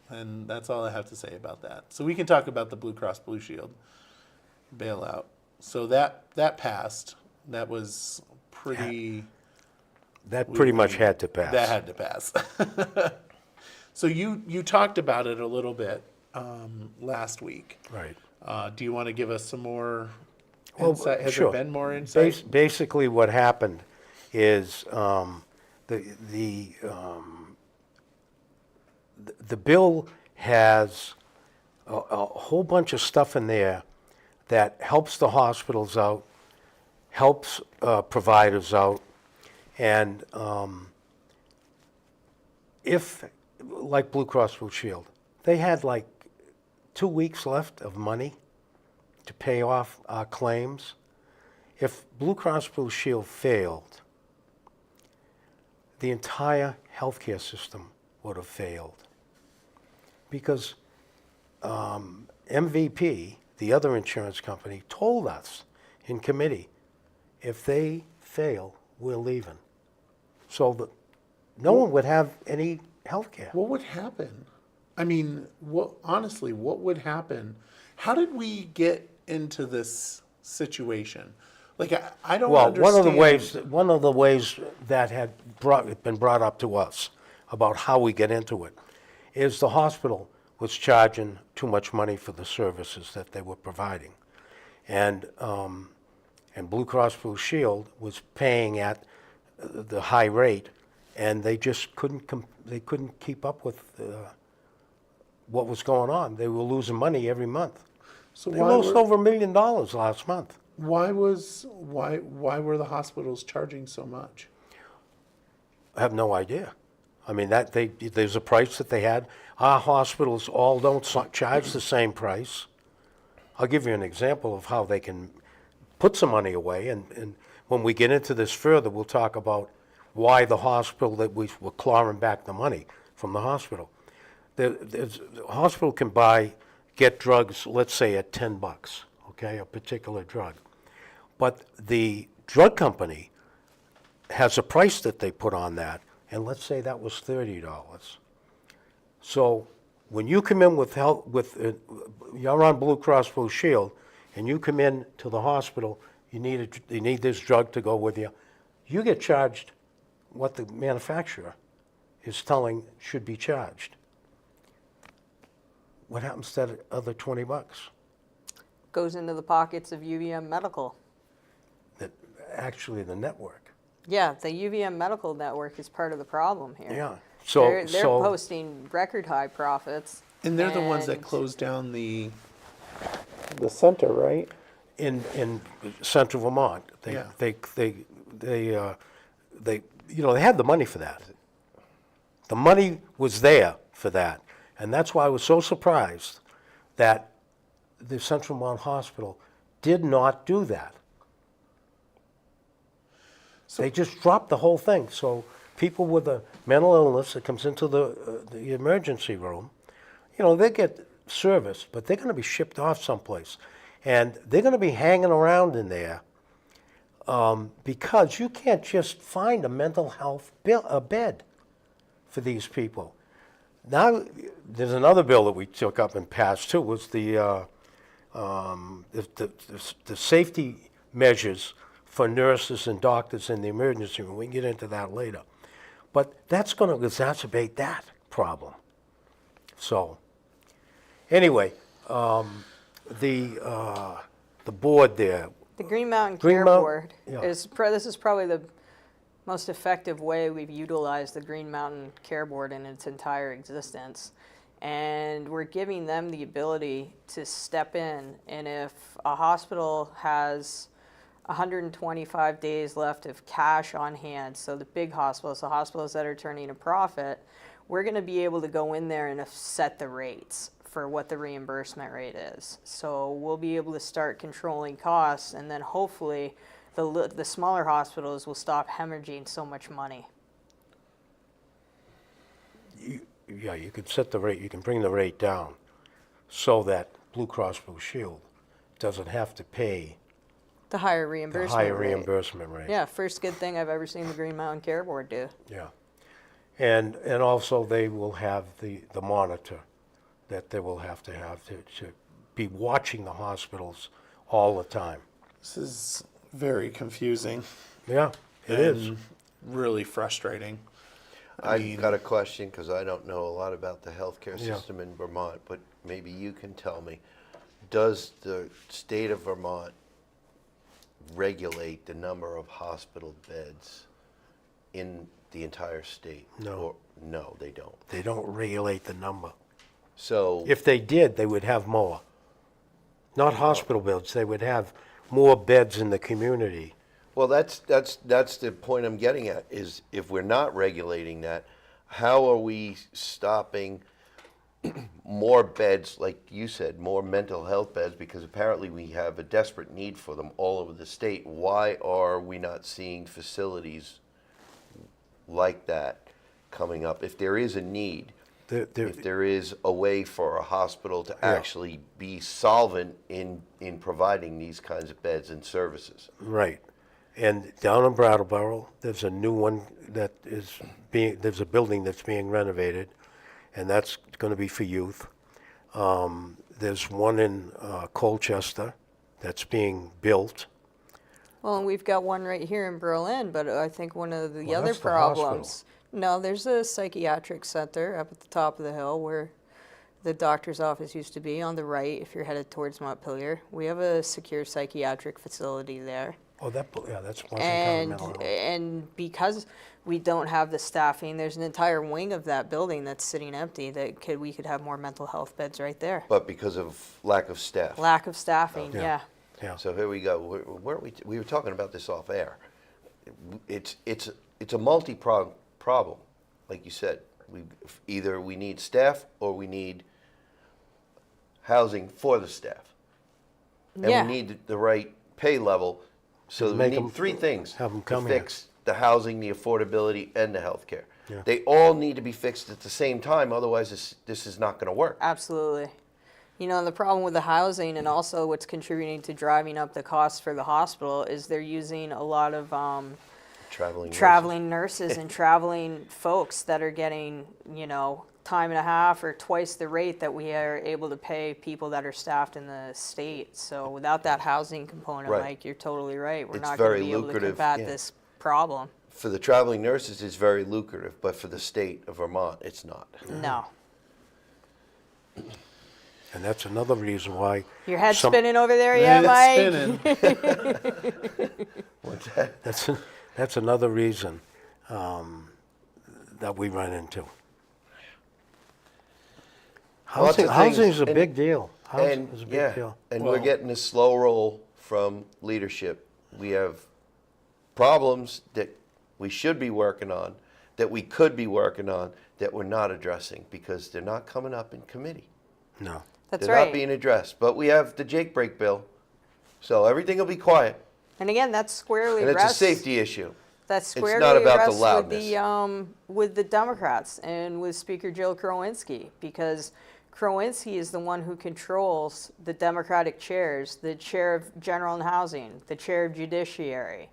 Speaker 1: And that's all I have to say about that. So we can talk about the Blue Cross Blue Shield bailout. So that passed. That was pretty.
Speaker 3: That pretty much had to pass.
Speaker 1: That had to pass. So you talked about it a little bit last week.
Speaker 3: Right.
Speaker 1: Do you want to give us some more
Speaker 3: Well,
Speaker 1: insight? Has
Speaker 3: sure.
Speaker 1: there been more insight?
Speaker 3: Basically, what happened is the bill has a whole bunch of stuff in there that helps the hospitals out, helps providers out, and if, like Blue Cross Blue Shield, they had 2 weeks left of money to pay off our claims. If Blue Cross Blue Shield failed, the entire healthcare system would have failed. Because MVP, the other insurance company, told us in committee, if they fail, we're leaving. So that no one would have any healthcare.
Speaker 1: What would happen? I mean, honestly, what would happen? How did we get into this situation? I don't
Speaker 3: Well,
Speaker 1: understand.
Speaker 3: one of the ways that had been brought up to us about how we get into it is the hospital was charging too much money for the services that they were providing, and Blue Cross Blue Shield was paying at the high rate and they just they couldn't keep up with what was going on. They were losing money every month.
Speaker 1: So
Speaker 3: They lost over $1 million last month.
Speaker 1: why were the hospitals charging so much?
Speaker 3: I have no idea. I mean, there's a price that they had. Our hospitals all don't charge the same price. I'll give you an example of how they can put some money away, and when we get into this further, we'll talk about why the hospital, that we were clawing back the money from the hospital. The hospital can get drugs, let's say at $10, okay, a particular drug. But the drug company has a price that they put on that, and let's say that was $30. So when you come in with help, you're on Blue Cross Blue Shield, and you come in to the hospital, you need this drug to go with you, you get charged what the manufacturer is telling should be charged. What happens to that other $20?
Speaker 2: Goes into the pockets of UVM Medical.
Speaker 3: That actually the network.
Speaker 2: Yeah, the UVM Medical Network is part of the problem here.
Speaker 3: Yeah.
Speaker 2: They're posting record high profits.
Speaker 1: And they're the ones that
Speaker 2: and-
Speaker 1: closed down the center, right?
Speaker 3: in central Vermont.
Speaker 1: Yeah.
Speaker 3: They had the money for that. The money was there for that. And that's why I was so surprised that the Central Vermont Hospital did not do that. They just dropped the whole thing. So people with a mental illness that comes into the emergency room, they get service, but they're going to be shipped off someplace. And they're going to be hanging around in there because you can't just find a mental health bed for these people. Now, there's another bill that we took up and passed too, was the safety measures for nurses and doctors in the emergency room. We can get into that later. But that's going to exacerbate that problem. So, anyway, the board there.
Speaker 2: The Green Mountain
Speaker 3: Green
Speaker 2: Care
Speaker 3: Mount-
Speaker 2: Board
Speaker 3: yeah.
Speaker 2: this is probably the most effective way we've utilized the Green Mountain Care Board in its entire existence. And we're giving them the ability to step in, and if a hospital has 125 days left of cash on hand, so the big hospitals, the hospitals that are turning a profit, we're going to be able to go in there and set the rates for what the reimbursement rate is. So we'll be able to start controlling costs, and then hopefully the smaller hospitals will stop hemorrhaging so much money.
Speaker 3: Yeah, you can set the rate, you can bring the rate down so that Blue Cross Blue Shield doesn't have to pay
Speaker 2: The higher
Speaker 3: the
Speaker 2: reimbursement
Speaker 3: higher
Speaker 2: rate.
Speaker 3: reimbursement rate.
Speaker 2: Yeah, first good thing I've ever seen the Green Mountain Care Board do.
Speaker 3: Yeah. And also they will have the monitor that they will have to be watching the hospitals all the time.
Speaker 1: This is very confusing.
Speaker 3: Yeah, it is.
Speaker 1: and Really frustrating.
Speaker 4: I've got a question because I don't know a lot about the healthcare
Speaker 3: Yeah.
Speaker 4: system in Vermont, but maybe you can tell me. Does the state of Vermont regulate the number of hospital beds in the entire state?
Speaker 3: No.
Speaker 4: Or, no, they don't.
Speaker 3: They don't regulate the number.
Speaker 4: So
Speaker 3: If they did, they would have more. Not hospital beds, they would have more beds in the community.
Speaker 4: well, that's the point I'm getting at, is if we're not regulating that, how are we stopping more beds, like you said, more mental health beds, because apparently we have a desperate need for them all over the state. Why are we not seeing facilities like that coming up? If there is a need, if there is a way for a hospital to actually be solvent in providing these kinds of beds and services.
Speaker 3: Right. And down in Brattleboro, there's a new one there's a building that's being renovated, and that's going to be for youth. There's one in Colchester that's being built.
Speaker 2: Well, and we've got one right here in Berlin, but I think one of the
Speaker 3: Well,
Speaker 2: other
Speaker 3: that's the hospital.
Speaker 2: problems. No, there's a psychiatric center up at the top of the hill where the doctor's office used to be on the right if you're headed towards Montpelier. We have a secure psychiatric facility there.
Speaker 3: Oh, that's one thing,
Speaker 2: And,
Speaker 3: mental health.
Speaker 2: and because we don't have the staffing, there's an entire wing of that building that's sitting empty we could have more mental health beds right there.
Speaker 4: But because of lack of staff.
Speaker 2: Lack of staffing,
Speaker 3: Yeah.
Speaker 2: yeah.
Speaker 3: Yeah.
Speaker 4: So here we go. Where we were talking about this off air. It's a multi-pronged problem, like you said. Either we need staff or we need housing for the staff, and
Speaker 2: Yeah.
Speaker 4: we need the right pay level. So we
Speaker 3: Make
Speaker 4: need
Speaker 3: 'em-
Speaker 4: three things
Speaker 3: have 'em
Speaker 4: to
Speaker 3: come here.
Speaker 4: fix the housing, the affordability, and the healthcare.
Speaker 3: Yeah.
Speaker 4: They all need to be fixed at the same time. Otherwise, this is not going to work.
Speaker 2: Absolutely. You know, the problem with the housing and also what's contributing to driving up the costs for the hospital is they're using a lot of
Speaker 4: Traveling
Speaker 2: nurses and traveling folks that are getting, time and a half or twice the rate that we are able to pay people that are staffed in the state. So without that housing component,
Speaker 4: Right.
Speaker 2: Mike, you're totally right. We're
Speaker 4: It's
Speaker 2: not going
Speaker 4: very
Speaker 2: to be able to
Speaker 4: lucrative,
Speaker 2: combat
Speaker 4: yeah.
Speaker 2: this problem.
Speaker 4: For the traveling nurses, it's very lucrative, but for the state of Vermont, it's not.
Speaker 2: No.
Speaker 3: And that's another reason why.
Speaker 2: Your head
Speaker 3: some-
Speaker 2: spinning over there
Speaker 1: Yeah,
Speaker 2: yet,
Speaker 1: it's
Speaker 2: Mike?
Speaker 1: spinning.
Speaker 4: What's that?
Speaker 3: That's another reason that we run into.
Speaker 4: Lots of
Speaker 3: Housing
Speaker 4: things,
Speaker 3: is a
Speaker 4: and-
Speaker 3: big deal. Housing
Speaker 4: And
Speaker 3: is a big
Speaker 4: yeah,
Speaker 3: deal.
Speaker 4: and
Speaker 1: Well-
Speaker 4: we're getting a slow roll from leadership. We have problems that we should be working on, that we could be working on, that we're not addressing because they're not coming up in committee.
Speaker 3: No.
Speaker 2: That's
Speaker 4: They're
Speaker 2: right.
Speaker 4: not being addressed. But we have the Jake break bill, so everything will be quiet,
Speaker 2: And again, that's squarely
Speaker 4: and it's a
Speaker 2: rests-
Speaker 4: safety issue.
Speaker 2: That's
Speaker 4: It's
Speaker 2: squarely
Speaker 4: not about the
Speaker 2: rests with the Democrats and with Speaker Joe Krowinski, because Krowinski is the one who controls the Democratic chairs, the chair of General and Housing, the chair of Judiciary,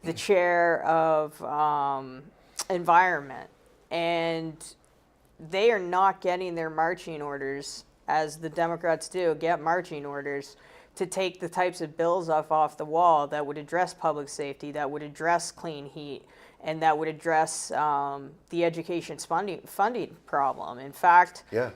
Speaker 2: the chair of Environment, and they are not getting their marching orders, as the Democrats do, get marching orders to take the types of bills off the wall that would address public safety, that would address clean heat, and that would address the education funding problem. In fact,
Speaker 4: Yeah.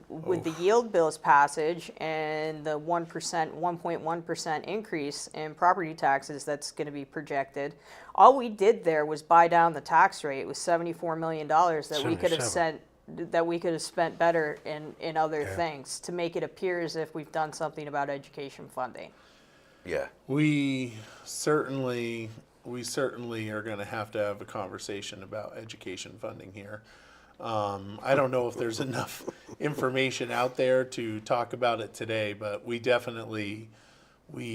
Speaker 2: with the yield bills passage and the 1.1% increase in property taxes that's going to be projected, all we did there was buy down the tax rate. It was $74 million that we could have
Speaker 3: 77.
Speaker 2: spent better in other things to make it appear as if we've done something about education funding.
Speaker 4: Yeah.
Speaker 1: We certainly are going to have a conversation about education funding here. I don't know if there's enough information out there to talk about it today, but we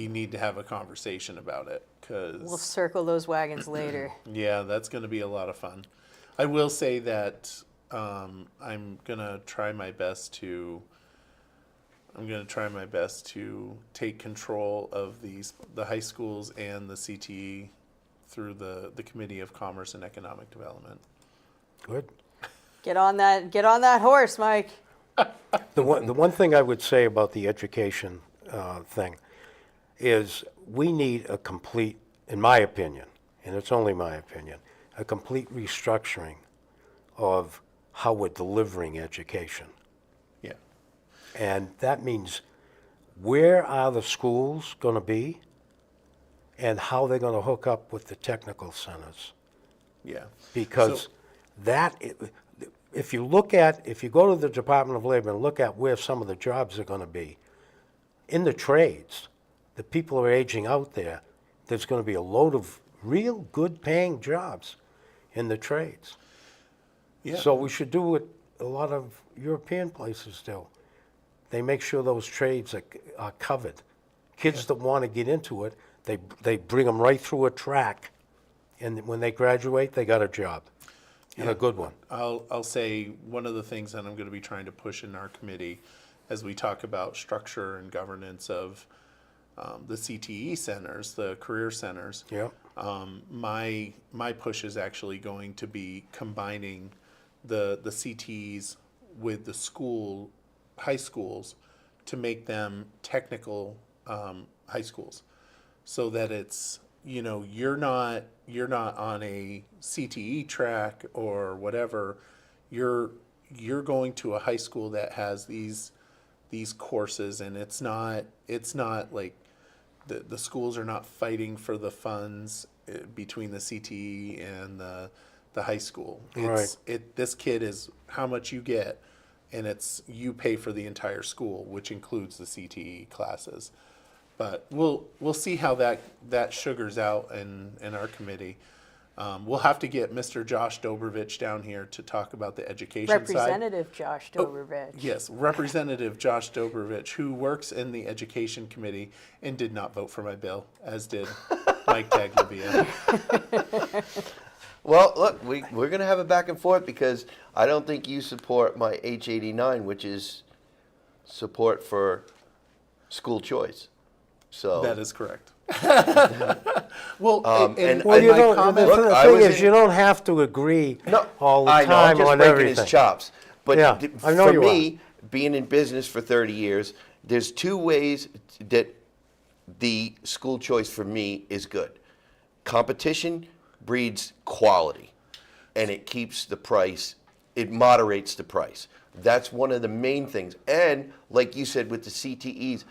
Speaker 1: need to have a conversation about it
Speaker 2: We'll
Speaker 1: because,
Speaker 2: circle those wagons later.
Speaker 1: yeah, that's going to be a lot of fun. I will say that I'm going to try my best to take control of the high schools and the CTE through the Committee of Commerce and Economic Development.
Speaker 3: Good.
Speaker 2: Get on that horse, Mike.
Speaker 3: The one thing I would say about the education thing is we need a complete, in my opinion, and it's only my opinion, a complete restructuring of how we're delivering education.
Speaker 1: Yeah.
Speaker 3: And that means where are the schools going to be and how they're going to hook up with the technical centers.
Speaker 1: Yeah.
Speaker 3: Because if you go to the Department of Labor and look at where some of the jobs are going to be, in the trades, the people are aging out there, there's going to be a load of real good paying jobs in the trades.
Speaker 1: Yeah.
Speaker 3: So we should do what a lot of European places do. They make sure those trades are covered. Kids that want to get into it, they bring them right through a track, and when they graduate, they got a job, and a good one.
Speaker 1: I'll say one of the things that I'm going to be trying to push in our committee as we talk about structure and governance of the CTE centers, the career centers.
Speaker 3: Yep.
Speaker 1: My push is actually going to be combining the CTEs with the high schools to make them technical high schools, so that it's, you're not on a CTE track or whatever. You're going to a high school that has these courses, and it's not like the schools are not fighting for the funds between the CTE and the high school. This kid is how much you get, and it's you pay for the entire school, which includes the CTE classes. But we'll see how that sugars out in our committee. We'll have to get Mr. Josh Dobrovich down here to talk about the education side.
Speaker 2: Representative Josh Dobrovich.
Speaker 1: Yes, Representative Josh Dobrovich, who works in the education committee and did not vote for my bill, as did Mike Tagliavia.
Speaker 4: Well, look, we're going to have a back and forth because I don't think you support my H89, which is support for school choice. So
Speaker 1: That is correct. Well, and
Speaker 3: Well, you
Speaker 1: my
Speaker 3: don't,
Speaker 1: comment,
Speaker 3: the
Speaker 4: I
Speaker 3: thing
Speaker 4: was
Speaker 3: is,
Speaker 4: in-
Speaker 3: you don't have to agree all the
Speaker 4: I know,
Speaker 3: time
Speaker 4: I'm just
Speaker 3: on
Speaker 4: breaking
Speaker 3: everything.
Speaker 4: his chops. But
Speaker 3: Yeah, I know
Speaker 4: for
Speaker 3: you
Speaker 4: me, being in business for 30 years, there's two ways that the school choice for me is good. Competition breeds quality, and it keeps the price, it moderates the price. That's one of the main things. And like you said with the CTEs,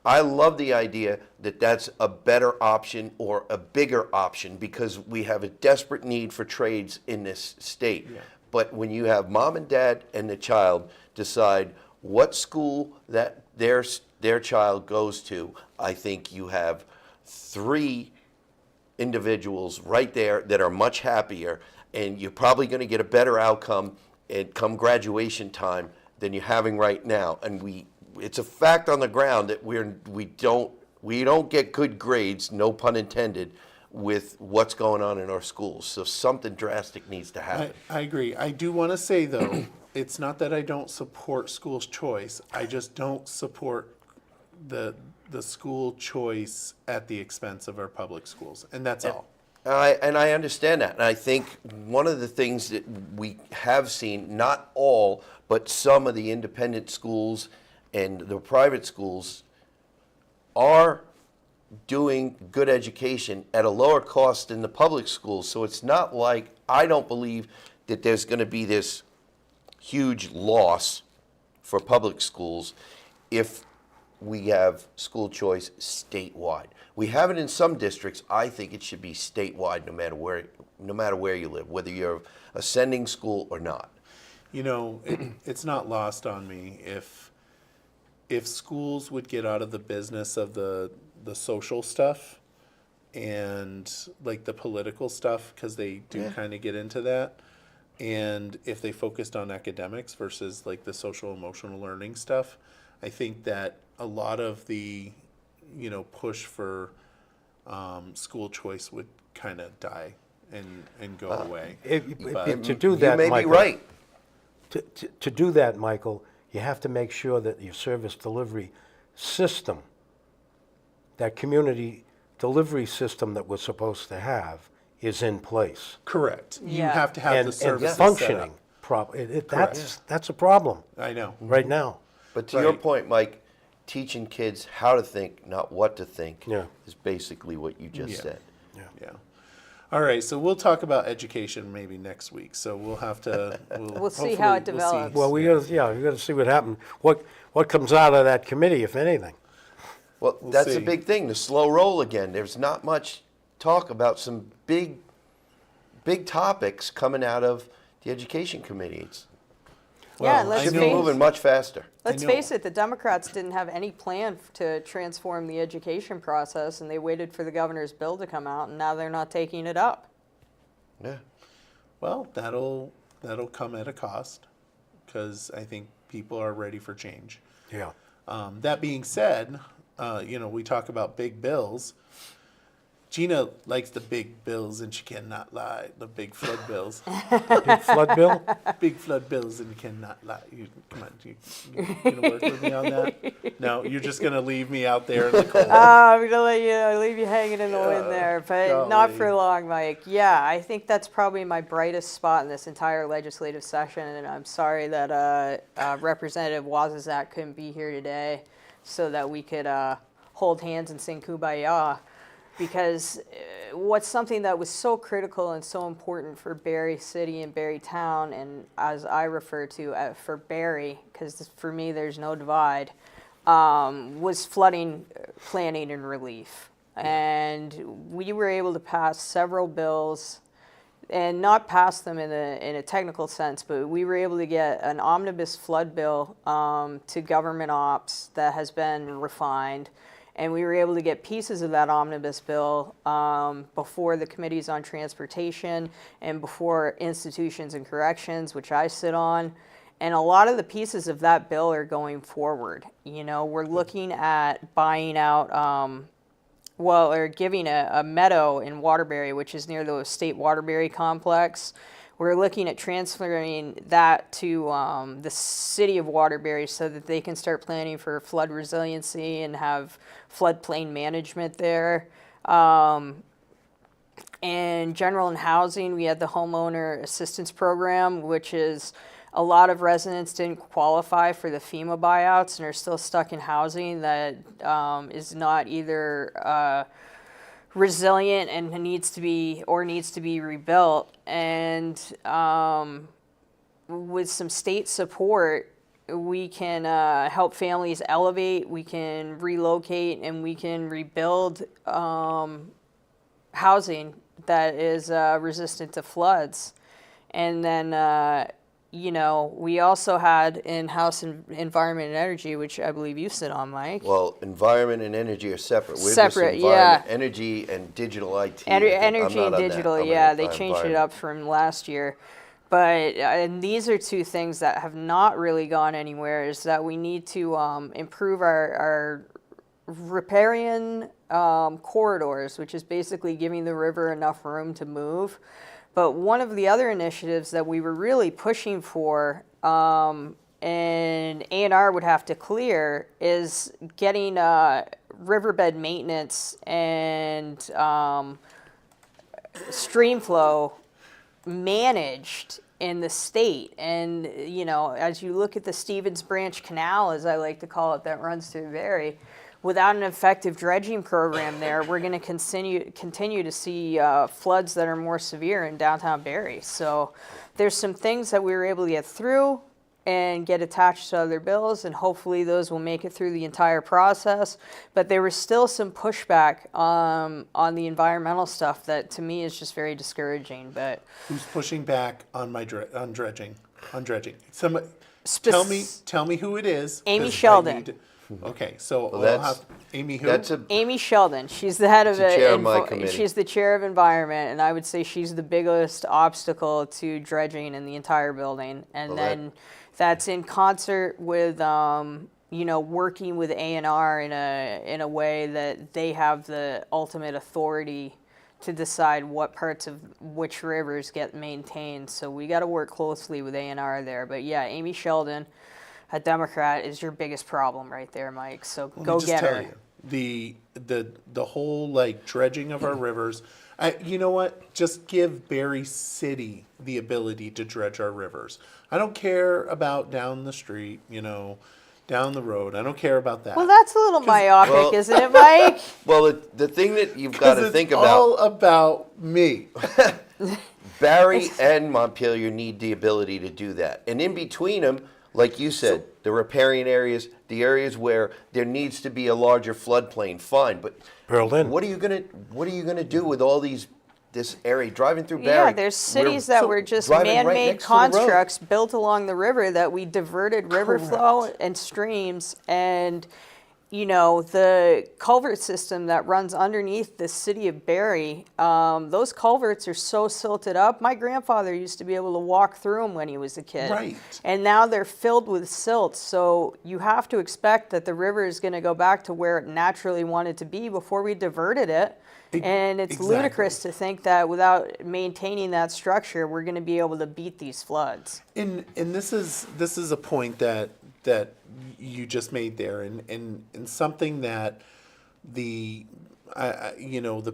Speaker 4: I love the idea that that's a better option or a bigger option because we have a desperate need for trades in this state.
Speaker 1: Yeah.
Speaker 4: But when you have mom and dad and the child decide what school that their child goes to, I think you have three individuals right there that are much happier, and you're probably going to get a better outcome at come graduation time than you're having right now. And it's a fact on the ground that we don't get good grades, no pun intended, with what's going on in our schools. So something drastic needs to happen.
Speaker 1: I agree. I do want to say, though, it's not that I don't support school's choice. I just don't support the school choice at the expense of our public schools, and that's all.
Speaker 4: And I understand that. And I think one of the things that we have seen, not all, but some of the independent schools and the private schools are doing good education at a lower cost than the public schools. So it's not like, I don't believe that there's going to be this huge loss for public schools if we have school choice statewide. We have it in some districts. I think it should be statewide no matter where you live, whether you're a sending school or not.
Speaker 1: You know, it's not lost on me if schools would get out of the business of the social stuff and like the political stuff, because they do kind of get into that, and if they focused on academics versus like the social emotional learning stuff, I think that a lot of the push for school choice would kind of die and go away.
Speaker 3: To do that,
Speaker 4: you may
Speaker 3: Michael,
Speaker 4: be right.
Speaker 3: To do that, Michael, you have to make sure that your service delivery system, that community delivery system that we're supposed to have, is in place.
Speaker 1: Correct. You
Speaker 2: Yeah.
Speaker 1: have to have the
Speaker 3: And
Speaker 1: services set
Speaker 3: functioning
Speaker 1: up.
Speaker 3: properly. That's a problem
Speaker 1: I know.
Speaker 3: right now.
Speaker 4: But to your
Speaker 1: Right.
Speaker 4: point, Mike, teaching kids how to think, not what to think,
Speaker 3: Yeah.
Speaker 4: is basically what you just
Speaker 1: Yeah.
Speaker 4: said.
Speaker 1: Yeah. All right, so we'll talk about education maybe next week. So we'll have to.
Speaker 2: We'll see how it
Speaker 1: hopefully
Speaker 2: develops.
Speaker 3: Well, we gotta see what happens. What comes out of that committee, if anything?
Speaker 4: Well,
Speaker 1: We'll
Speaker 4: that's
Speaker 1: see.
Speaker 4: the big thing, the slow roll again. There's not much talk about some big topics coming out of the education committee. It's
Speaker 2: Yeah,
Speaker 1: Well,
Speaker 2: let's
Speaker 1: I
Speaker 4: should be
Speaker 1: know-
Speaker 4: moving much faster.
Speaker 2: Let's
Speaker 1: I know.
Speaker 2: face it, the Democrats didn't have any plan to transform the education process, and they waited for the governor's bill to come out, and now they're not taking it up.
Speaker 4: Yeah.
Speaker 1: Well, that'll come at a cost, because I think people are ready for change.
Speaker 3: Yeah.
Speaker 1: That being said, we talk about big bills. Gina likes the big bills, and she cannot lie. The big flood bills,
Speaker 3: Big flood bill?
Speaker 1: big flood bills, and you cannot lie. Come on, you gonna work with me on that? No, you're just gonna leave me out there in the cold.
Speaker 2: I'm gonna leave you hanging in the wind there, but not for
Speaker 1: golly.
Speaker 2: long, Mike. Yeah, I think that's probably my brightest spot in this entire legislative session, and I'm sorry that Representative Wazazak couldn't be here today, so that we could hold hands and sing Kumbaya. Because what's something that was so critical and so important for Barry City and Barry Town, and as I refer to for Barry, because for me there's no divide, was flooding planning and relief. And we were able to pass several bills, and not pass them in a technical sense, but we were able to get an omnibus flood bill to government ops that has been refined. And we were able to get pieces of that omnibus bill before the committees on transportation and before institutions and corrections, which I sit on. And a lot of the pieces of that bill are going forward. You know, we're looking at buying out, or giving a meadow in Waterbury, which is near the State Waterbury complex. We're looking at transferring that to the city of Waterbury so that they can start planning for flood resiliency and have floodplain management there. And general and housing, we had the homeowner assistance program, which is a lot of residents didn't qualify for the FEMA buyouts and are still stuck in housing that is not either resilient and needs to be rebuilt. And with some state support, we can help families elevate, we can relocate, and we can rebuild housing that is resistant to floods. And then you know, we also had in-house environment and energy, which I believe you sit on, Mike.
Speaker 4: Well, environment and energy are separate. We're
Speaker 2: Separate,
Speaker 4: just environment,
Speaker 2: yeah.
Speaker 4: Energy and digital IT.
Speaker 2: Energy and digital, yeah, they changed it up from last year. But and these are two things that have not really gone anywhere, is that we need to improve our riparian corridors, which is basically giving the river enough room to move. But one of the other initiatives that we were really pushing for, and A&R would have to clear, is getting riverbed maintenance and stream flow managed in the state. And, you know, as you look at the Stevens Branch Canal, as I like to call it, that runs through Barrie, without an effective dredging program there, we're going to continue to see floods that are more severe in downtown Barrie. So there's some things that we were able to get through and get attached to other bills, and hopefully those will make it through the entire process. But there was still some pushback on the environmental stuff that to me is just very discouraging. But
Speaker 1: Who's pushing back on my on dredging? Somebody, tell me who it is.
Speaker 2: Amy
Speaker 1: 'cause I
Speaker 2: Sheldon.
Speaker 1: need to- Okay, so
Speaker 4: Well,
Speaker 1: we'll
Speaker 4: that's-
Speaker 1: have Amy who?
Speaker 4: That's a
Speaker 2: Amy Sheldon, she's the head of
Speaker 4: She's the chair of my committee.
Speaker 2: she's the chair of environment, and I would say she's the biggest obstacle to dredging in the entire building. And
Speaker 4: Well,
Speaker 2: then that's in concert with you know, working with A&R in a way that they have the ultimate authority to decide what parts of which rivers get maintained. So we got to work closely with A&R there. But yeah, Amy Sheldon, a Democrat, is your biggest problem right there, Mike. So
Speaker 1: Let
Speaker 2: go
Speaker 1: me just
Speaker 2: get
Speaker 1: tell
Speaker 2: her.
Speaker 1: you, the whole like dredging of our rivers. You know what? Just give Barrie City the ability to dredge our rivers. I don't care about down the street, you know, down the road. I don't care about that.
Speaker 2: Well, that's a little myopic,
Speaker 4: Well-
Speaker 2: isn't it, Mike?
Speaker 4: well, the thing that you've got to
Speaker 1: it's
Speaker 4: think about.
Speaker 1: all about me.
Speaker 4: Barrie and Montpelier need the ability to do that. And in between them, like you said, the riparian areas, the areas where there needs to be a larger floodplain, fine. But
Speaker 3: Berlin.
Speaker 4: what are you gonna do with all this area driving through Barrie?
Speaker 2: Yeah, there's cities that were just
Speaker 4: driving right
Speaker 2: man-made
Speaker 4: next to the road.
Speaker 2: constructs built along the river that we diverted river flow and streams. And, you know, the culvert system that runs underneath the city of Barrie, those culverts are so silted up. My grandfather used to be able to walk through them when he was a kid.
Speaker 1: Right.
Speaker 2: And now they're filled with silt. So you have to expect that the river is going to go back to where it naturally wanted to be before we diverted it. And it's
Speaker 1: Exactly.
Speaker 2: ludicrous to think that without maintaining that structure, we're going to be able to beat these floods.
Speaker 1: And this is a point that you just made there, and something that the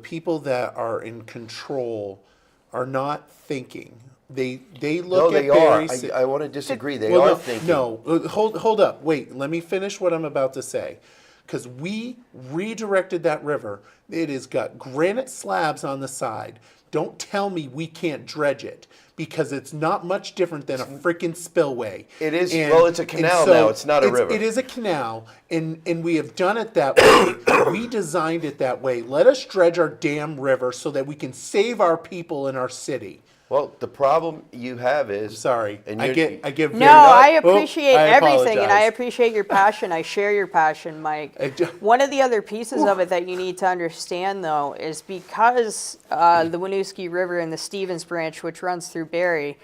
Speaker 1: people that are in control are not thinking. They
Speaker 4: No,
Speaker 1: look
Speaker 4: they
Speaker 1: at
Speaker 4: are.
Speaker 1: Barrie Ci-
Speaker 4: I want to disagree. They
Speaker 1: Well,
Speaker 4: are
Speaker 1: no,
Speaker 4: thinking.
Speaker 1: No, hold up. Wait, let me finish what I'm about to say. Because we redirected that river. It has got granite slabs on the side. Don't tell me we can't dredge it, because it's not much different than a freaking spillway.
Speaker 4: It is- well, it's a canal now, it's not a river.
Speaker 1: It is a canal, and we have done it that way. We designed it that way. Let us dredge our damn river so that we can save our people in our city.
Speaker 4: Well, the problem you have is.
Speaker 1: Sorry,
Speaker 4: and
Speaker 1: I
Speaker 4: you're-
Speaker 1: give.
Speaker 2: No,
Speaker 1: very-
Speaker 2: I
Speaker 1: Oh,
Speaker 2: appreciate
Speaker 1: I
Speaker 2: everything, and I
Speaker 1: apologize.
Speaker 2: appreciate your passion. I share your passion, Mike. One of the other pieces of it that you need to understand, though, is because the Winooski River and the Stevens Branch, which runs through Barry,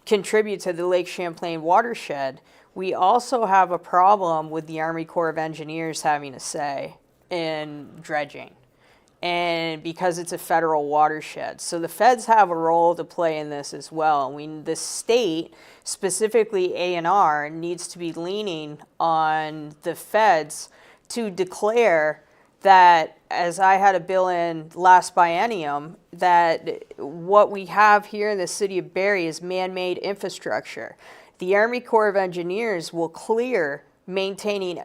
Speaker 2: contribute to the Lake Champlain watershed, we also have a problem with the Army Corps of Engineers having a say in dredging. And because it's a federal watershed. So the feds have a role to play in this as well. The state, specifically A&R, needs to be leaning on the feds to declare that, as I had a bill in last biennium, that what we have here in the city of Barry is man-made infrastructure. The Army Corps of Engineers will clear maintaining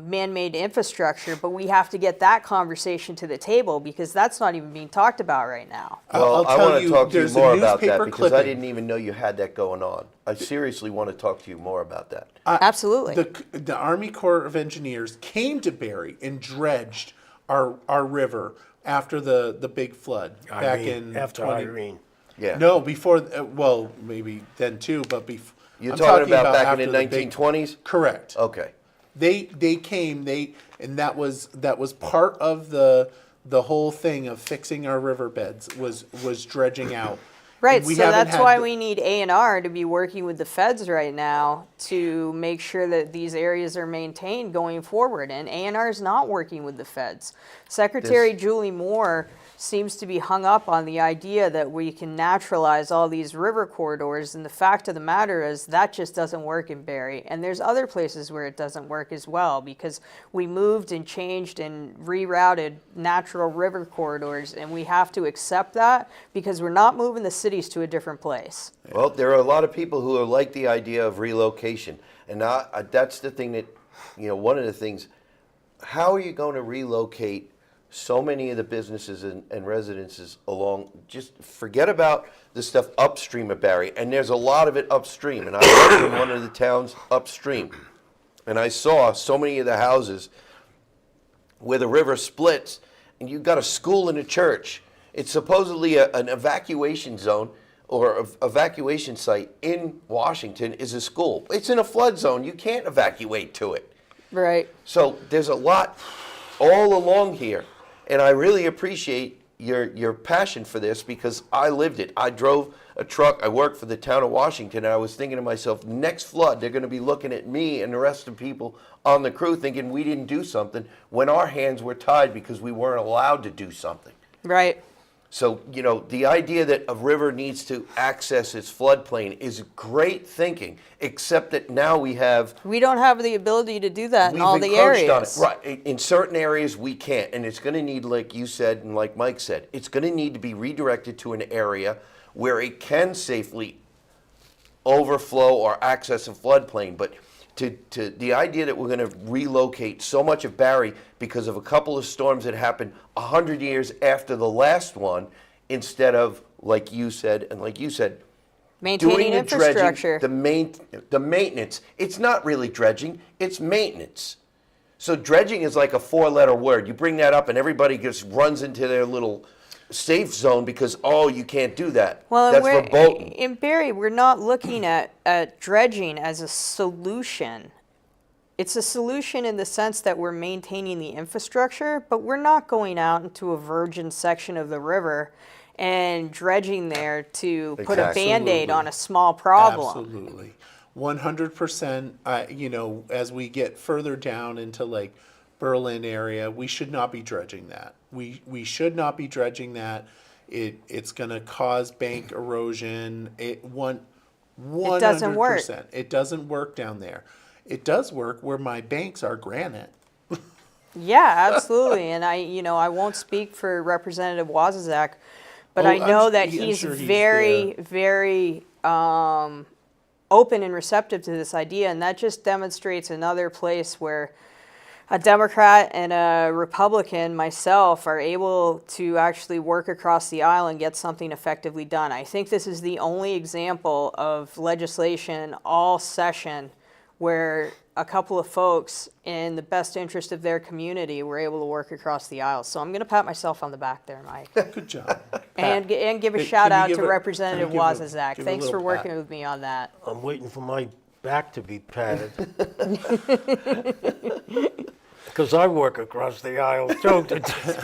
Speaker 2: man-made infrastructure, but we have to get that conversation to the table because that's not even being talked about right now.
Speaker 4: Well,
Speaker 1: I'll
Speaker 4: I
Speaker 1: tell
Speaker 4: want to
Speaker 1: you,
Speaker 4: talk to you
Speaker 1: there's a
Speaker 4: more about that
Speaker 1: newspaper
Speaker 4: because I
Speaker 1: clipping.
Speaker 4: didn't even know you had that going on. I seriously want to talk to you more about that.
Speaker 2: Absolutely.
Speaker 1: The Army Corps of Engineers came to Barry and dredged our river after the big flood back in
Speaker 3: After
Speaker 1: 20
Speaker 3: Irene.
Speaker 4: Yeah.
Speaker 1: No, before. Well, maybe then too, but before.
Speaker 4: You're talking about back in
Speaker 1: after
Speaker 4: the
Speaker 1: big-
Speaker 4: 1920s?
Speaker 1: Correct.
Speaker 4: Okay.
Speaker 1: They came, and that was part of the whole thing of fixing our riverbeds was dredging out.
Speaker 2: Right,
Speaker 1: And we
Speaker 2: so
Speaker 1: haven't
Speaker 2: that's
Speaker 1: had
Speaker 2: why
Speaker 1: the-
Speaker 2: we need A&R to be working with the feds right now to make sure that these areas are maintained going forward. And A&R is not working with the feds. Secretary Julie Moore seems to be hung up on the idea that we can naturalize all these river corridors, and the fact of the matter is that just doesn't work in Barry. And there's other places where it doesn't work as well, because we moved and changed and rerouted natural river corridors, and we have to accept that because we're not moving the cities to a different place.
Speaker 4: Well, there are a lot of people who are like the idea of relocation. And that's the thing that, one of the things, how are you going to relocate so many of the businesses and residences along? Just forget about the stuff upstream of Barry. And there's a lot of it upstream. And I was in one of the towns upstream. And I saw so many of the houses where the river splits, and you've got a school and a church. It's supposedly an evacuation zone or evacuation site in Washington is a school. It's in a flood zone. You can't evacuate to it.
Speaker 2: Right.
Speaker 4: So there's a lot all along here. And I really appreciate your passion for this because I lived it. I drove a truck. I worked for the town of Washington, and I was thinking to myself, next flood, they're going to be looking at me and the rest of the people on the crew thinking we didn't do something when our hands were tied because we weren't allowed to do something.
Speaker 2: Right.
Speaker 4: So, the idea that a river needs to access its floodplain is great thinking, except that now we
Speaker 2: don't have the ability to do that in all the
Speaker 4: encroached
Speaker 2: areas.
Speaker 4: on it. Right. In certain areas, we can't. And it's going to need, like you said and like Mike said, it's going to need to be redirected to an area where it can safely overflow or access a floodplain. But to the idea that we're going to relocate so much of Barry because of a couple of storms that happened 100 years after the last one, instead of, like you said,
Speaker 2: Maintaining
Speaker 4: doing the
Speaker 2: infrastructure.
Speaker 4: dredging, the maintenance. It's not really dredging, it's maintenance. So dredging is like a 4-letter word. You bring that up and everybody just runs into their little safe zone because, you can't do that.
Speaker 2: Well,
Speaker 4: That's verboten.
Speaker 2: in Barry, we're not looking at dredging as a solution. It's a solution in the sense that we're maintaining the infrastructure, but we're not going out into a virgin section of the river and dredging there to put a
Speaker 4: Exactly.
Speaker 2: Band-Aid on a small problem.
Speaker 1: Absolutely. 100%, as we get further down into like Berlin area, we should not be dredging that. We should not be dredging that. It's going to cause bank erosion. 100%.
Speaker 2: doesn't work.
Speaker 1: It doesn't work down there. It does work where my banks are granite.
Speaker 2: Yeah, absolutely. And I won't speak for Representative Wazazak, but
Speaker 1: Oh,
Speaker 2: I know
Speaker 1: I'm
Speaker 2: that
Speaker 1: sure he's
Speaker 2: very,
Speaker 1: there.
Speaker 2: very open and receptive to this idea, and that just demonstrates another place where a Democrat and a Republican, myself, are able to actually work across the aisle and get something effectively done. I think this is the only example of legislation all session where a couple of folks in the best interest of their community were able to work across the aisle. So I'm going to pat myself on the back there, Mike.
Speaker 1: Good job.
Speaker 2: And give a
Speaker 1: Hey,
Speaker 2: shout
Speaker 1: can you
Speaker 2: out
Speaker 1: give
Speaker 2: to
Speaker 1: a-
Speaker 2: Representative
Speaker 1: can you give a-
Speaker 2: Wazazak.
Speaker 1: give a
Speaker 2: Thanks for
Speaker 1: little
Speaker 2: working
Speaker 1: pat?
Speaker 2: with me on that.
Speaker 3: I'm waiting for my back to be patted. Because I work across the aisle too,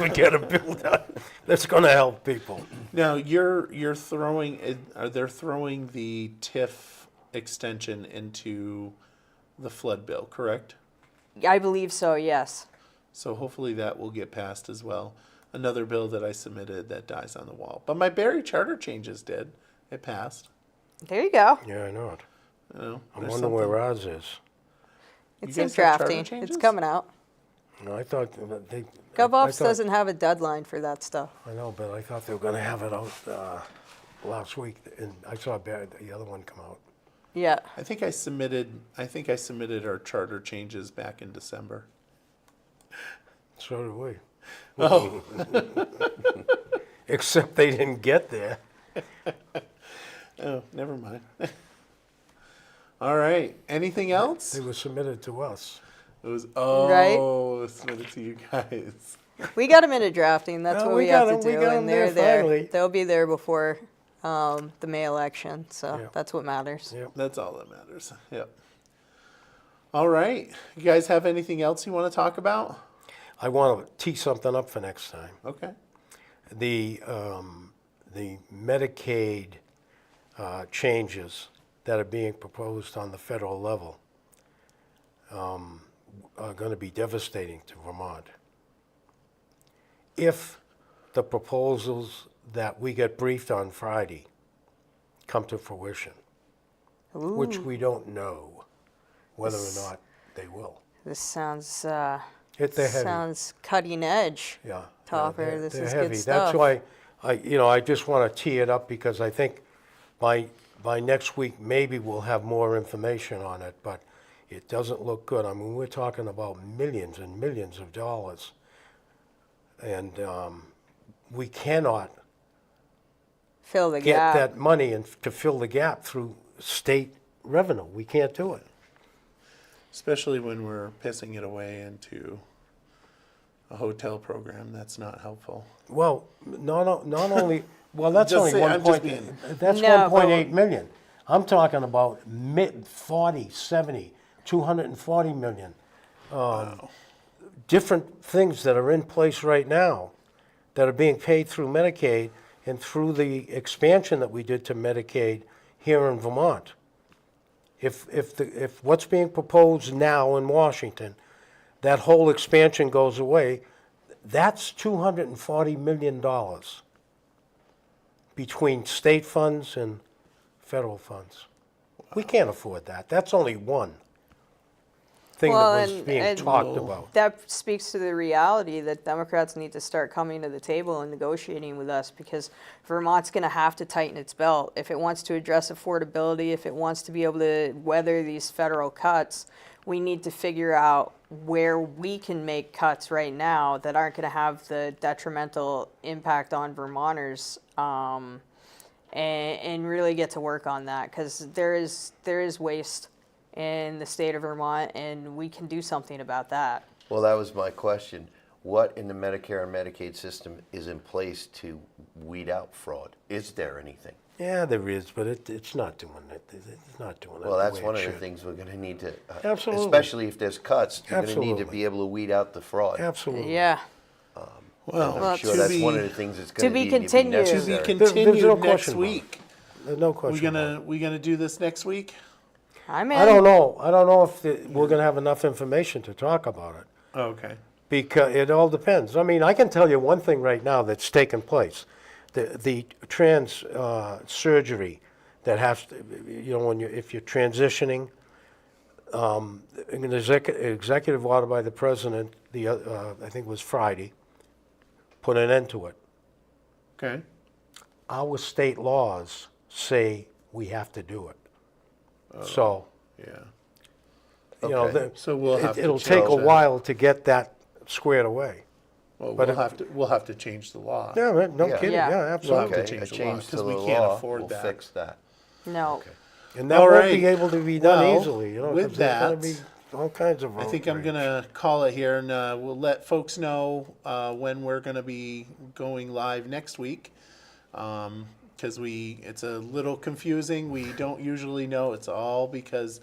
Speaker 3: we get a bill done that's gonna help people.
Speaker 1: Now, you're throwing, they're throwing the TIF extension into the flood bill, correct?
Speaker 2: I believe so, yes.
Speaker 1: So hopefully that will get passed as well. Another bill that I submitted that dies on the wall. But my Barry charter changes did. It passed.
Speaker 2: There you go.
Speaker 3: Yeah, I know it.
Speaker 1: You know,
Speaker 3: I'm
Speaker 1: there's
Speaker 3: wondering where
Speaker 1: something.
Speaker 3: ours is.
Speaker 2: It's
Speaker 1: You
Speaker 2: in
Speaker 1: guys have charter
Speaker 2: drafting.
Speaker 1: changes?
Speaker 2: It's coming out.
Speaker 3: No, I thought they.
Speaker 2: GovOps doesn't have a deadline for that stuff.
Speaker 3: I know, but I thought they were gonna have it out, last week, and I saw the other one come out.
Speaker 2: Yeah.
Speaker 1: I think I submitted our charter changes back in December.
Speaker 3: So did we. Oh. Except they didn't get there.
Speaker 1: Oh, never mind. All right. Anything else?
Speaker 3: They were submitted to us.
Speaker 1: It was submitted to you guys.
Speaker 2: We got them into drafting. That's
Speaker 3: No,
Speaker 2: what
Speaker 3: we
Speaker 2: we have
Speaker 3: got
Speaker 2: to
Speaker 3: 'em. We
Speaker 2: do.
Speaker 3: got 'em
Speaker 2: And
Speaker 3: there
Speaker 2: they're there.
Speaker 3: finally.
Speaker 2: They'll be there before the May election. So
Speaker 3: Yeah.
Speaker 2: that's what matters.
Speaker 3: Yep.
Speaker 1: That's all that matters. Yep. All right. You guys have anything else you want to talk about?
Speaker 3: I want to tee something up for next time.
Speaker 1: Okay.
Speaker 3: The Medicaid changes that are being proposed on the federal level are going to be devastating to Vermont. If the proposals that we get briefed on Friday come to fruition, which we don't know whether or not they will.
Speaker 2: This sounds
Speaker 3: They're heavy.
Speaker 2: sounds cutting edge.
Speaker 3: Yeah.
Speaker 2: Topper,
Speaker 3: they're-
Speaker 2: this
Speaker 3: they're
Speaker 2: is
Speaker 3: heavy.
Speaker 2: good
Speaker 3: That's
Speaker 2: stuff.
Speaker 3: why I just want to tee it up because I think by next week, maybe we'll have more information on it, but it doesn't look good. I mean, we're talking about millions and millions of dollars. And we cannot
Speaker 2: Fill the
Speaker 3: get
Speaker 2: gap.
Speaker 3: that money and to fill the gap through state revenue. We can't do it.
Speaker 1: Especially when we're pissing it away into a hotel program. That's not helpful.
Speaker 3: Well, not only, well, that's
Speaker 1: Just
Speaker 3: only
Speaker 1: say-
Speaker 3: one
Speaker 1: I'm
Speaker 3: point,
Speaker 1: just being-
Speaker 3: that's
Speaker 2: No, but-
Speaker 3: 1.8 million. I'm talking about 40, 70, 240 million. Different things that are in place right now that are being paid through Medicaid and through the expansion that we did to Medicaid here in Vermont. If what's being proposed now in Washington, that whole expansion goes away, that's $240 million between state funds and federal funds. We can't afford that. That's only one thing
Speaker 2: Well,
Speaker 3: that was
Speaker 2: and-
Speaker 3: being
Speaker 2: and-
Speaker 3: talked about.
Speaker 2: That speaks to the reality that Democrats need to start coming to the table and negotiating with us because Vermont's going to have to tighten its belt if it wants to address affordability, if it wants to be able to weather these federal cuts. We need to figure out where we can make cuts right now that aren't going to have the detrimental impact on Vermonters, and really get to work on that because there is waste in the state of Vermont, and we can do something about that.
Speaker 4: Well, that was my question. What in the Medicare and Medicaid system is in place to weed out fraud? Is there anything?
Speaker 3: Yeah, there is, but it's not doing it. It's not doing it.
Speaker 4: Well,
Speaker 3: the
Speaker 4: that's
Speaker 3: way
Speaker 4: one
Speaker 3: it
Speaker 4: of the
Speaker 3: should.
Speaker 4: things we're going to need to,
Speaker 3: Absolutely.
Speaker 4: especially if there's cuts, you're going to need to
Speaker 3: Absolutely.
Speaker 4: be able to weed out the fraud.
Speaker 3: Absolutely.
Speaker 2: Yeah.
Speaker 1: Well,
Speaker 4: I'm
Speaker 2: Well,
Speaker 4: sure
Speaker 1: to
Speaker 4: that's
Speaker 1: be-
Speaker 4: one of the things that's
Speaker 2: to
Speaker 4: going
Speaker 2: be
Speaker 4: to
Speaker 2: continued.
Speaker 1: To be
Speaker 4: necessary.
Speaker 3: There's
Speaker 1: continued
Speaker 3: no
Speaker 1: next
Speaker 3: question about it.
Speaker 1: week.
Speaker 3: There's no question.
Speaker 1: We gonna do this next week?
Speaker 2: I'm in.
Speaker 3: I don't know. I don't know if we're going to have enough information to talk about it.
Speaker 1: Oh, okay.
Speaker 3: Because it all depends. I mean, I can tell you one thing right now that's taken place. The trans surgery that has to, if you're transitioning, an executive order by the president, I think it was Friday, put an end to it.
Speaker 1: Okay.
Speaker 3: Our state laws say we have to do it. So
Speaker 1: Yeah.
Speaker 3: you know,
Speaker 4: Okay.
Speaker 1: So we'll have to
Speaker 3: it'll take a
Speaker 1: change that.
Speaker 3: while to get that squared away.
Speaker 1: Well,
Speaker 3: but
Speaker 1: we'll have to change the law.
Speaker 3: Yeah, man, no
Speaker 4: Yeah.
Speaker 3: kidding,
Speaker 2: Yeah.
Speaker 3: yeah,
Speaker 1: We'll have
Speaker 3: absolutely.
Speaker 1: to
Speaker 4: Okay,
Speaker 1: change
Speaker 4: a
Speaker 1: the law,
Speaker 4: change to
Speaker 1: 'cause
Speaker 4: the
Speaker 1: we can't
Speaker 4: law
Speaker 1: afford
Speaker 4: will
Speaker 1: that.
Speaker 4: fix that.
Speaker 2: No.
Speaker 4: Okay.
Speaker 3: And that
Speaker 1: All
Speaker 3: won't be
Speaker 1: right.
Speaker 3: able to be done
Speaker 1: Well,
Speaker 3: easily, you know,
Speaker 1: with
Speaker 3: 'cause there's gonna
Speaker 1: that,
Speaker 3: be all kinds of
Speaker 1: I think I'm
Speaker 3: outrage.
Speaker 1: gonna call it here, and we'll let folks know when we're gonna be going live next week. Because it's a little confusing. We don't usually know. It's all because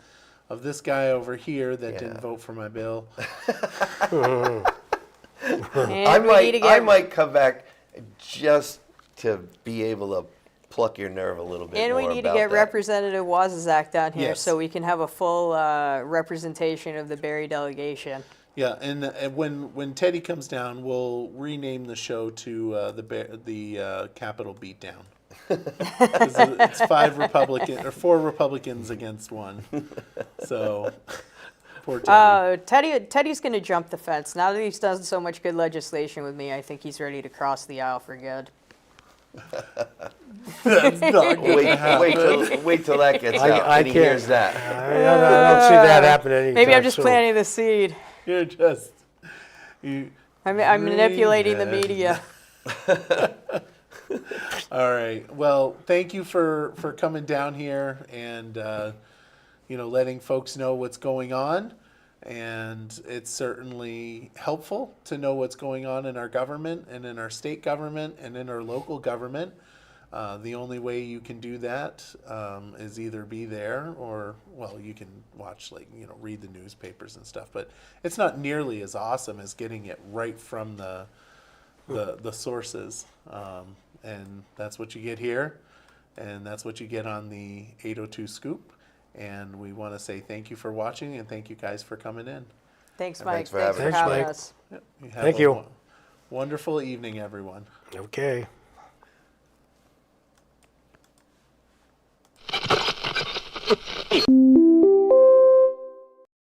Speaker 1: of this guy over here that didn't
Speaker 4: Yeah.
Speaker 1: vote for my bill.
Speaker 2: And we need to
Speaker 4: I
Speaker 2: get,
Speaker 4: might come back just to be able to pluck your nerve a little bit
Speaker 2: and
Speaker 4: more
Speaker 2: we need to
Speaker 4: about
Speaker 2: get
Speaker 4: that.
Speaker 2: Representative Wazazak down here
Speaker 1: Yes.
Speaker 2: so we can have a full representation of the Barry delegation.
Speaker 1: Yeah, and when Teddy comes down, we'll rename the show to the Capitol Beatdown. 'Cause it's 4 Republicans against 1. So poor Teddy.
Speaker 2: Teddy's going to jump the fence. Now that he's done so much good legislation with me, I think he's ready to cross the aisle for good.
Speaker 1: That's not gonna happen.
Speaker 4: Wait till that gets
Speaker 3: I-
Speaker 4: out
Speaker 3: I
Speaker 4: and he
Speaker 3: can't-
Speaker 4: hears that.
Speaker 3: I don't see that happening anytime
Speaker 2: Maybe I'm just
Speaker 3: soon.
Speaker 2: planting the seed.
Speaker 1: You're just you.
Speaker 2: I'm manipulating the
Speaker 1: Dreaming.
Speaker 2: media.
Speaker 1: All right. Well, thank you for coming down here and letting folks know what's going on. And it's certainly helpful to know what's going on in our government and in our state government and in our local government. The only way you can do that is either be there or, well, you can watch, read the newspapers and stuff. But it's not nearly as awesome as getting it right from the sources. And that's what you get here. And that's what you get on the 802 Scoop. And we want to say thank you for watching and thank you guys for coming in.
Speaker 2: Thanks, Mike.
Speaker 4: Thanks for having
Speaker 3: us.
Speaker 2: having
Speaker 3: Thanks, Mike.
Speaker 2: us.
Speaker 1: Yep. Have
Speaker 3: Thank
Speaker 1: a
Speaker 3: you.
Speaker 1: Wonderful evening, everyone.
Speaker 3: Okay.